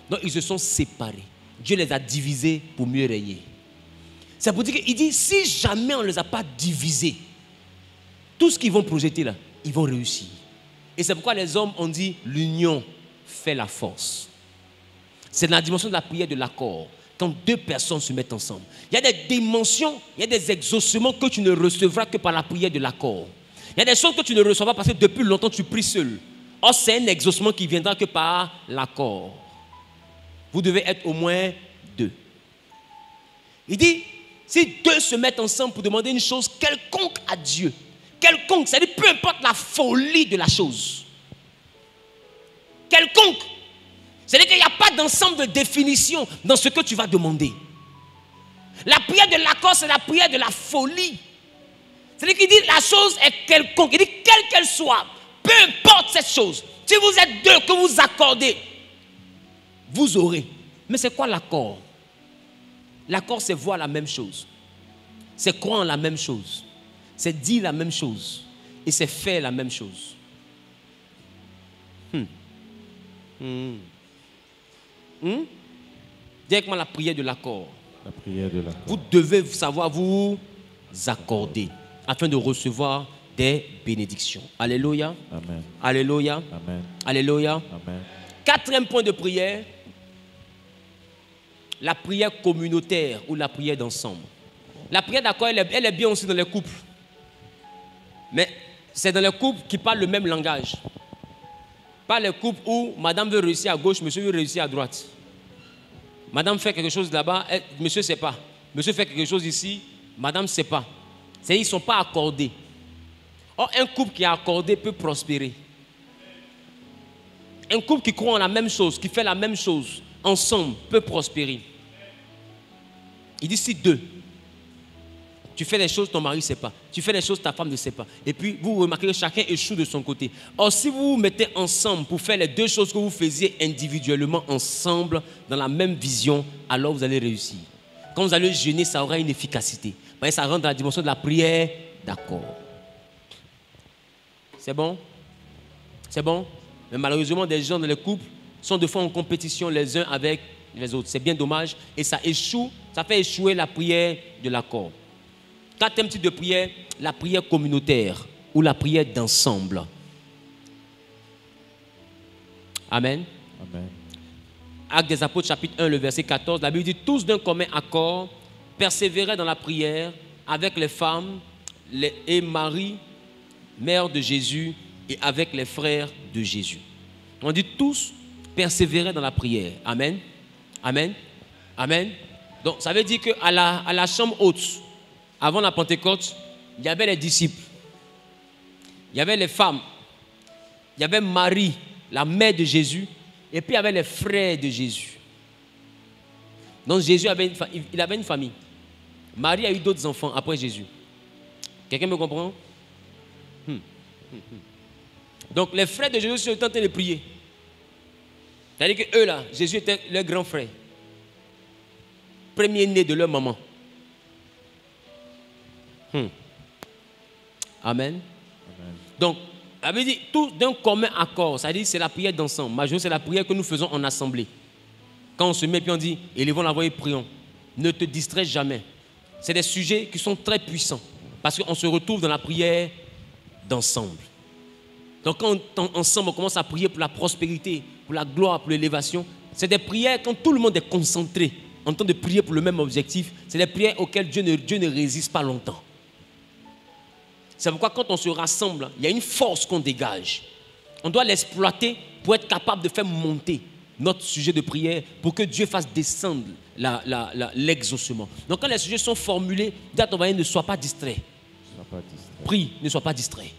Donc ils se sont séparés. Dieu les a divisés pour mieux régner. C'est pour dire qu'il dit, si jamais on ne les a pas divisés, tout ce qu'ils vont projeter là, ils vont réussir. Et c'est pourquoi les hommes ont dit, l'union fait la force. C'est dans la dimension de la prière de l'accord. Quand deux personnes se mettent ensemble. Il y a des dimensions, il y a des exaucements que tu ne recevras que par la prière de l'accord. Il y a des choses que tu ne reçois pas parce que depuis longtemps tu pries seul. Or, c'est un exaucement qui viendra que par l'accord. Vous devez être au moins deux. Il dit, si deux se mettent ensemble pour demander une chose quelconque à Dieu, quelconque, c'est-à-dire peu importe la folie de la chose, quelconque, c'est-à-dire qu'il n'y a pas d'ensemble de définition dans ce que tu vas demander. La prière de l'accord, c'est la prière de la folie. C'est-à-dire qu'il dit la chose est quelconque. Il dit quelle qu'elle soit, peu importe cette chose. Si vous êtes deux, que vous accordez, vous aurez. Mais c'est quoi l'accord? L'accord, c'est voir la même chose. C'est croire en la même chose. C'est dire la même chose. Et c'est faire la même chose. Directement la prière de l'accord. La prière de l'accord. Vous devez savoir vous accorder afin de recevoir des bénédictions. Alléluia. Amen. Alléluia. Amen. Alléluia. Amen. Quatrième point de prière, la prière communautaire ou la prière d'ensemble. La prière d'accord, elle est bien aussi dans les couples. Mais c'est dans les couples qui parlent le même langage. Pas les couples où madame veut réussir à gauche, monsieur veut réussir à droite. Madame fait quelque chose là-bas, monsieur ne sait pas. Monsieur fait quelque chose ici, madame ne sait pas. C'est-à-dire qu'ils ne sont pas accordés. Or, un couple qui est accordé peut prospérer. Un couple qui croit en la même chose, qui fait la même chose, ensemble, peut prospérer. Il dit si deux. Tu fais des choses, ton mari ne sait pas. Tu fais des choses, ta femme ne sait pas. Et puis, vous remarquez que chacun échoue de son côté. Or, si vous vous mettez ensemble pour faire les deux choses que vous faisiez individuellement ensemble, dans la même vision, alors vous allez réussir. Quand vous allez jeûner, ça aura une efficacité. Parce que ça rentre dans la dimension de la prière d'accord. C'est bon? C'est bon? Mais malheureusement, des gens dans les couples sont de fois en compétition les uns avec les autres. C'est bien dommage. Et ça échoue, ça fait échouer la prière de l'accord. Quatrième type de prière, la prière communautaire ou la prière d'ensemble. Amen. Amen. Actes des Apôtres, chapitre 1, le verset 14, la Bible dit « Tous d'un commun accord persévéraient dans la prière avec les femmes et Marie, mère de Jésus, et avec les frères de Jésus. » On dit tous persévéraient dans la prière. Amen. Amen. Amen. Donc, ça veut dire qu'à la chambre haute, avant la Pentecôte, il y avait les disciples, il y avait les femmes, il y avait Marie, la mère de Jésus, et puis il y avait les frères de Jésus. Donc Jésus avait une famille. Marie a eu d'autres enfants après Jésus. Quelqu'un me comprend? Donc les frères de Jésus sont en train de prier. C'est-à-dire qu'eux là, Jésus était leur grand frère. Premier-né de leur maman. Amen. Amen. Donc, ça veut dire tout d'un commun accord. Ça veut dire c'est la prière d'ensemble. Majoritairement, c'est la prière que nous faisons en assemblée. Quand on se met puis on dit, élevons la voix et prions. Ne te distrais jamais. C'est des sujets qui sont très puissants. Parce qu'on se retrouve dans la prière d'ensemble. Donc quand ensemble on commence à prier pour la prospérité, pour la gloire, pour l'élévation, c'est des prières quand tout le monde est concentré en train de prier pour le même objectif. C'est des prières auxquelles Dieu ne résiste pas longtemps. C'est pourquoi quand on se rassemble, il y a une force qu'on dégage. On doit l'exploiter pour être capable de faire monter notre sujet de prière pour que Dieu fasse descendre l'exaucement. Donc quand les sujets sont formulés, dis à ton voisin, ne sois pas distrait. Prie, ne sois pas distrait.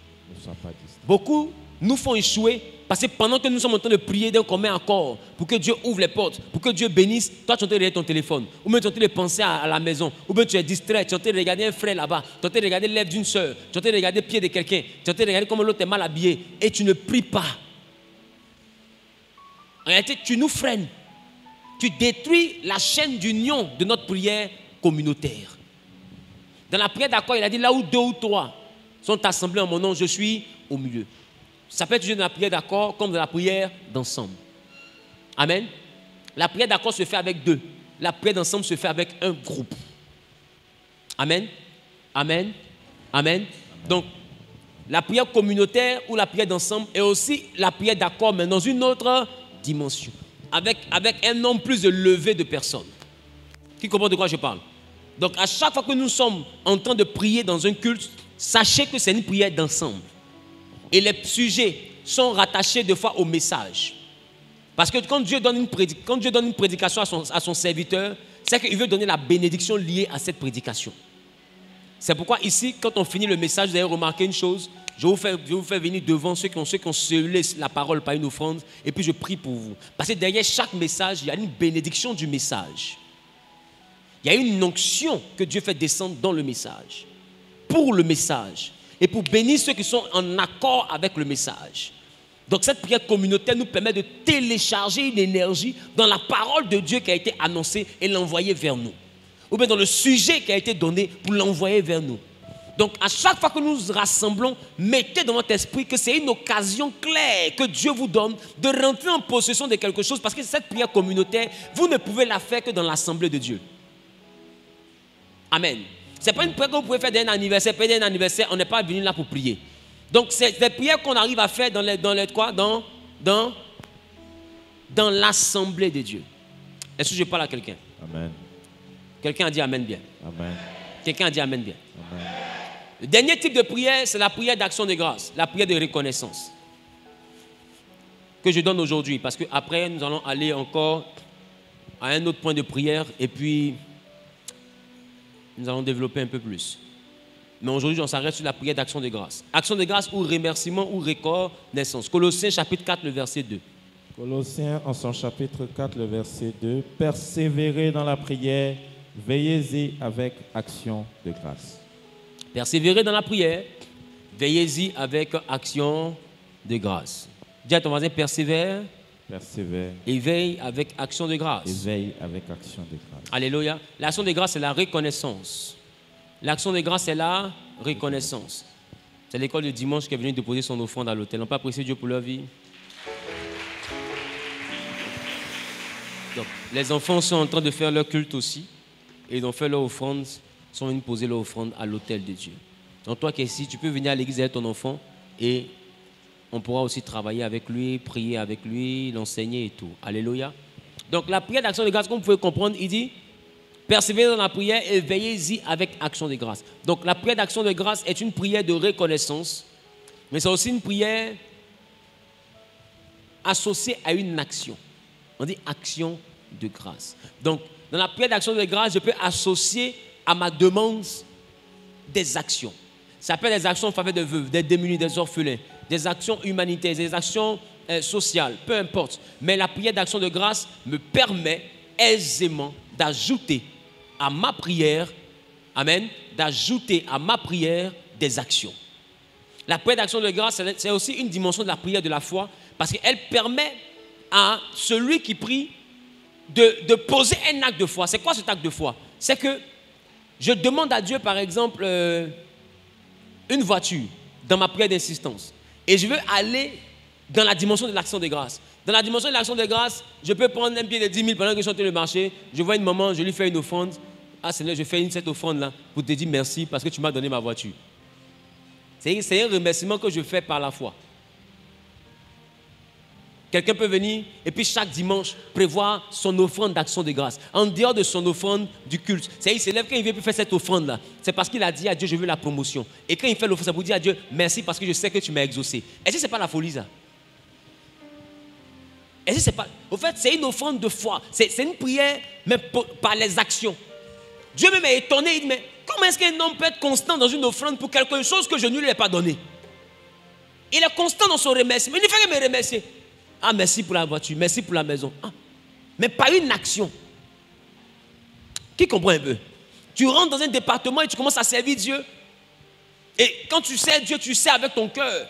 Beaucoup nous font échouer parce que pendant que nous sommes en train de prier d'un commun accord pour que Dieu ouvre les portes, pour que Dieu bénisse, toi tu es en train de regarder ton téléphone, ou même tu es en train de penser à la maison, ou bien tu es distrait, tu es en train de regarder un frère là-bas, tu es en train de regarder l'œuvre d'une soeur, tu es en train de regarder le pied de quelqu'un, tu es en train de regarder comment l'autre est mal habillé et tu ne pries pas. En réalité, tu nous freines. Tu détruis la chaîne d'union de notre prière communautaire. Dans la prière d'accord, il a dit là où 2 ou 3 sont assemblés en mon nom, je suis au milieu. Ça peut être dans la prière d'accord comme dans la prière d'ensemble. Amen. La prière d'accord se fait avec 2. La prière d'ensemble se fait avec un groupe. Amen. Amen. Amen. Donc, la prière communautaire ou la prière d'ensemble est aussi la prière d'accord, mais dans une autre dimension. Avec un nombre plus élevé de personnes. Qui comprend de quoi je parle? Donc, à chaque fois que nous sommes en train de prier dans un culte, sachez que c'est une prière d'ensemble. Et les sujets sont rattachés des fois au message. Parce que quand Dieu donne une prédication à son serviteur, c'est qu'il veut donner la bénédiction liée à cette prédication. C'est pourquoi ici, quand on finit le message, vous avez remarqué une chose, je vous fais venir devant ceux qui ont scellé la parole par une offrande, et puis je prie pour vous. Parce que derrière chaque message, il y a une bénédiction du message. Il y a une onction que Dieu fait descendre dans le message, pour le message, et pour bénir ceux qui sont en accord avec le message. Donc cette prière communautaire nous permet de télécharger une énergie dans la parole de Dieu qui a été annoncée et l'envoyer vers nous. Ou bien dans le sujet qui a été donné pour l'envoyer vers nous. Donc à chaque fois que nous nous rassemblons, mettez dans votre esprit que c'est une occasion claire que Dieu vous donne de rentrer en possession de quelque chose, parce que cette prière communautaire, vous ne pouvez la faire que dans l'assemblée de Dieu. Amen. Ce n'est pas une prière que vous pouvez faire d'un anniversaire. D'un anniversaire, on n'est pas venu là pour prier. Donc c'est des prières qu'on arrive à faire dans l'assemblée de Dieu. Est-ce que je parle à quelqu'un? Amen. Quelqu'un a dit Amen bien. Amen. Quelqu'un a dit Amen bien. Amen. Le dernier type de prière, c'est la prière d'action de grâce, la prière de reconnaissance, que je donne aujourd'hui, parce qu'après, nous allons aller encore à un autre point de prière, et puis nous allons développer un peu plus. Mais aujourd'hui, on s'arrête sur la prière d'action de grâce. Action de grâce ou remerciement ou reconnaissance. Colossiens chapitre 4, le verset 2. Colossiens en son chapitre 4, le verset 2. Persévérez dans la prière, veillez-y avec action de grâce. Persévérez dans la prière, veillez-y avec action de grâce. Dis à ton voisin, persévère. Persévère. Et veille avec action de grâce. Et veille avec action de grâce. Alléluia. L'action de grâce, c'est la reconnaissance. L'action de grâce, c'est la reconnaissance. C'est l'école de dimanche qui est venue déposer son offrande à l'autel. On peut apprécier Dieu pour leur vie. Donc, les enfants sont en train de faire leur culte aussi. Et ils ont fait leur offrande, sont venus poser leur offrande à l'autel de Dieu. Donc toi qui es ici, tu peux venir à l'église avec ton enfant et on pourra aussi travailler avec lui, prier avec lui, l'enseigner et tout. Alléluia. Donc la prière d'action de grâce, comme vous pouvez comprendre, il dit persévérez dans la prière et veillez-y avec action de grâce. Donc la prière d'action de grâce est une prière de reconnaissance, mais c'est aussi une prière associée à une action. On dit action de grâce. Donc dans la prière d'action de grâce, je peux associer à ma demande des actions. Ça peut être des actions en faveur des veuves, des démunis, des orphelins, des actions humanitaires, des actions sociales, peu importe. Mais la prière d'action de grâce me permet aisément d'ajouter à ma prière, amen, d'ajouter à ma prière des actions. La prière d'action de grâce, c'est aussi une dimension de la prière de la foi, parce qu'elle permet à celui qui prie de poser un acte de foi. C'est quoi cet acte de foi? C'est que je demande à Dieu, par exemple, une voiture dans ma prière d'insistance. Et je veux aller dans la dimension de l'action de grâce. Dans la dimension de l'action de grâce, je peux prendre un billet de 10 000 pendant que je suis en train de marcher. Je vois une maman, je lui fais une offrande. Ah Seigneur, je fais cette offrande-là pour te dire merci parce que tu m'as donné ma voiture. C'est un remerciement que je fais par la foi. Quelqu'un peut venir et puis chaque dimanche prévoir son offrande d'action de grâce. En dehors de son offrande du culte. C'est-à-dire, il s'élève quand il vient pour faire cette offrande-là. C'est parce qu'il a dit à Dieu, je veux la promotion. Et quand il fait l'offrande, c'est pour dire à Dieu, merci parce que je sais que tu m'as exaucé. Est-ce que ce n'est pas la folie, ça? Est-ce que c'est pas... Au fait, c'est une offrande de foi. C'est une prière, mais par les actions. Dieu même est étonné. Il dit, mais comment est-ce qu'un homme peut être constant dans une offrande pour quelque chose que je ne lui ai pas donné? Il est constant dans son remerciement. Il ne fait que me remercier. Ah, merci pour la voiture, merci pour la maison. Ah, mais pas une action. Qui comprend un peu? Tu rentres dans un département et tu commences à servir Dieu. Et quand tu sers Dieu, tu sers avec ton cœur.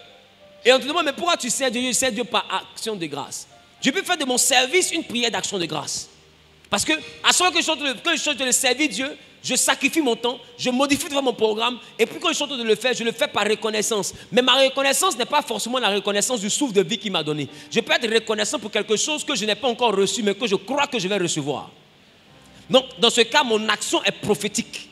Et on te demande, mais pourquoi tu sers Dieu? Je sers Dieu par action de grâce. Je peux faire de mon service une prière d'action de grâce. Parce que, à chaque fois que je suis en train de servir Dieu, je sacrifie mon temps, je modifie mon programme, et puis quand je suis en train de le faire, je le fais par reconnaissance. Mais ma reconnaissance n'est pas forcément la reconnaissance du souffle de vie qu'il m'a donné. Je peux être reconnaissant pour quelque chose que je n'ai pas encore reçu, mais que je crois que je vais recevoir. Donc, dans ce cas, mon action est prophétique.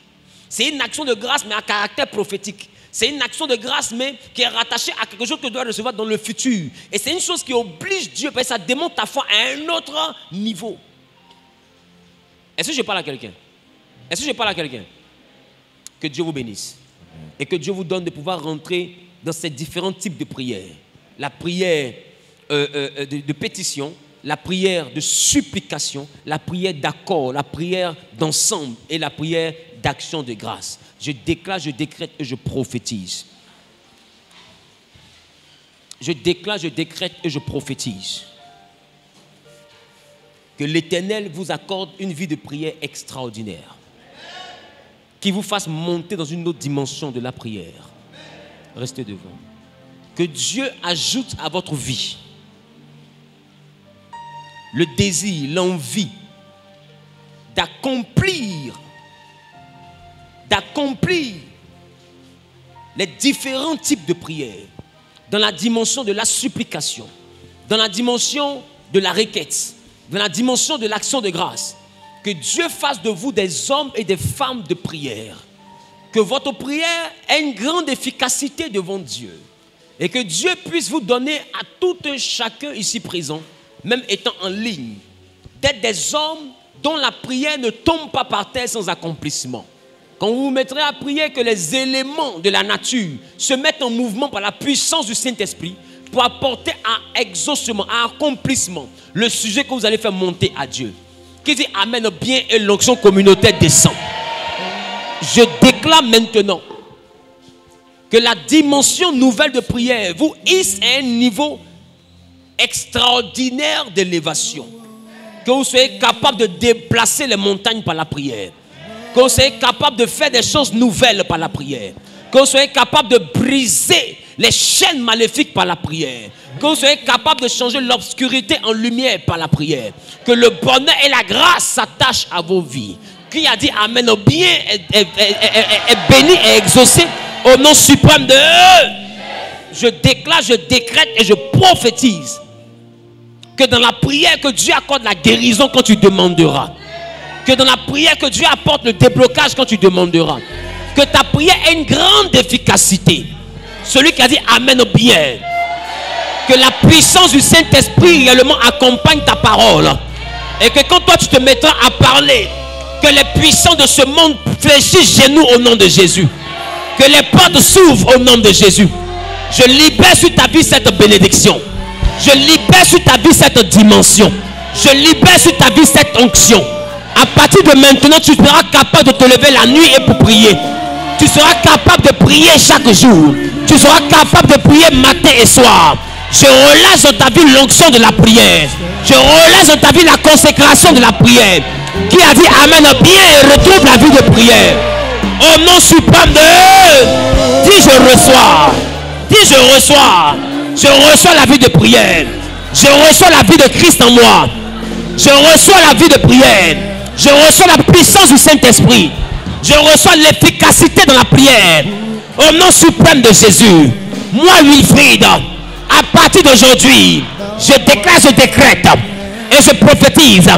C'est une action de grâce, mais à caractère prophétique. C'est une action de grâce, mais qui est rattachée à quelque chose que je dois recevoir dans le futur. Et c'est une chose qui oblige Dieu, parce que ça démontre ta foi à un autre niveau. Est-ce que je parle à quelqu'un? Est-ce que je parle à quelqu'un? Que Dieu vous bénisse. Et que Dieu vous donne de pouvoir rentrer dans ces différents types de prières. La prière de pétition, la prière de supplication, la prière d'accord, la prière d'ensemble et la prière d'action de grâce. Je déclare, je décrète et je prophétise. Je déclare, je décrète et je prophétise. Que l'Éternel vous accorde une vie de prière extraordinaire. qui vous fasse monter dans une autre dimension de la prière. Restez devant. Que Dieu ajoute à votre vie le désir, l'envie d'accomplir les différents types de prières dans la dimension de la supplication, dans la dimension de la requête, dans la dimension de l'action de grâce. Que Dieu fasse de vous des hommes et des femmes de prière. Que votre prière ait une grande efficacité devant Dieu. Et que Dieu puisse vous donner à tout un chacun ici présent, même étant en ligne, d'être des hommes dont la prière ne tombe pas par terre sans accomplissement. Quand vous vous mettrez à prier, que les éléments de la nature se mettent en mouvement par la puissance du Saint-Esprit pour apporter à exaucement, à accomplissement, le sujet que vous allez faire monter à Dieu. Qui dit Amen bien et l'onction communautaire descend. Je déclare maintenant que la dimension nouvelle de prière vous hisse à un niveau extraordinaire d'élévation. Que vous soyez capable de déplacer les montagnes par la prière. Que vous soyez capable de faire des choses nouvelles par la prière. Que vous soyez capable de briser les chaînes maléfiques par la prière. Que vous soyez capable de changer l'obscurité en lumière par la prière. Que le bonheur et la grâce s'attachent à vos vies. Qui a dit Amen au bien est béni et exaucé au nom suprême de eux. Je déclare, je décrète et je prophétise que dans la prière que Dieu accorde la guérison quand tu demanderas. Que dans la prière que Dieu apporte le déblocage quand tu demanderas. Que ta prière ait une grande efficacité. Celui qui a dit Amen au bien. Que la puissance du Saint-Esprit réellement accompagne ta parole. Et que quand toi tu te mettras à parler, que les puissants de ce monde fléchissent genoux au nom de Jésus. Que les portes s'ouvrent au nom de Jésus. Je libère sur ta vie cette bénédiction. Je libère sur ta vie cette dimension. Je libère sur ta vie cette onction. À partir de maintenant, tu seras capable de te lever la nuit et pour prier. Tu seras capable de prier chaque jour. Tu seras capable de prier matin et soir. Je relâche dans ta vie l'onction de la prière. Je relâche dans ta vie la consécration de la prière. Qui a dit Amen bien et retrouve la vie de prière. Au nom suprême de eux. Dis je reçois. Dis je reçois. Je reçois la vie de prière. Je reçois la vie de Christ en moi. Je reçois la vie de prière. Je reçois la puissance du Saint-Esprit. Je reçois l'efficacité dans la prière. Au nom suprême de Jésus. Moi, Wilfried, à partir d'aujourd'hui, je déclare, je décrète et je prophétise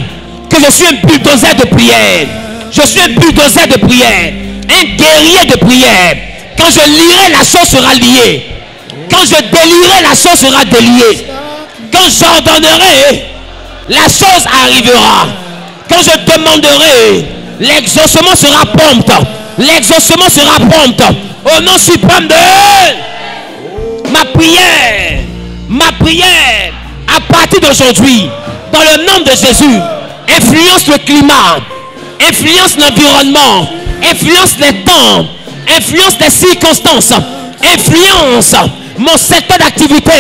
que je suis un bulldozer de prière. Je suis un bulldozer de prière. Un guerrier de prière. Quand je lirai, la chose sera liée. Quand je délierai, la chose sera déliée. Quand j'ordonnerai, la chose arrivera. Quand je demanderai, l'exaucement sera prompt. L'exaucement sera prompt. Au nom suprême de ma prière, à partir d'aujourd'hui, dans le nom de Jésus, influence le climat, influence l'environnement, influence les temps, influence les circonstances, influence mon secteur d'activité,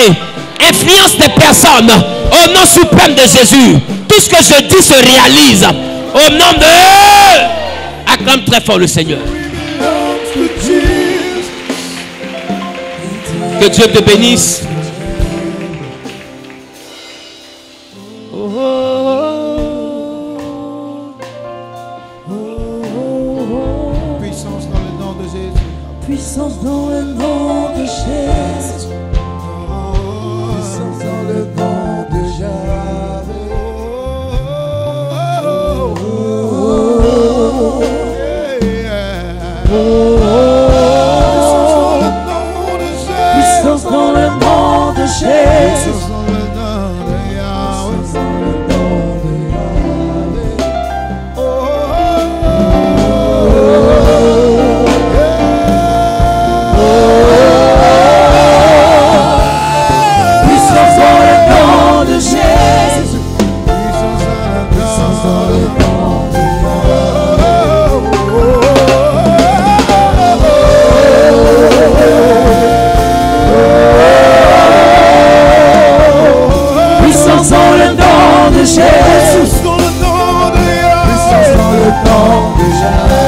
influence des personnes. Au nom suprême de Jésus, tout ce que je dis se réalise. Au nom de... Acclame très fort le Seigneur. Que Dieu te bénisse. Puissance dans le nom de Jésus. Puissance dans le nom de Jésus. Puissance dans le nom de Jésus. Puissance dans le nom de Jésus. Jésus, dans le nom de Jésus.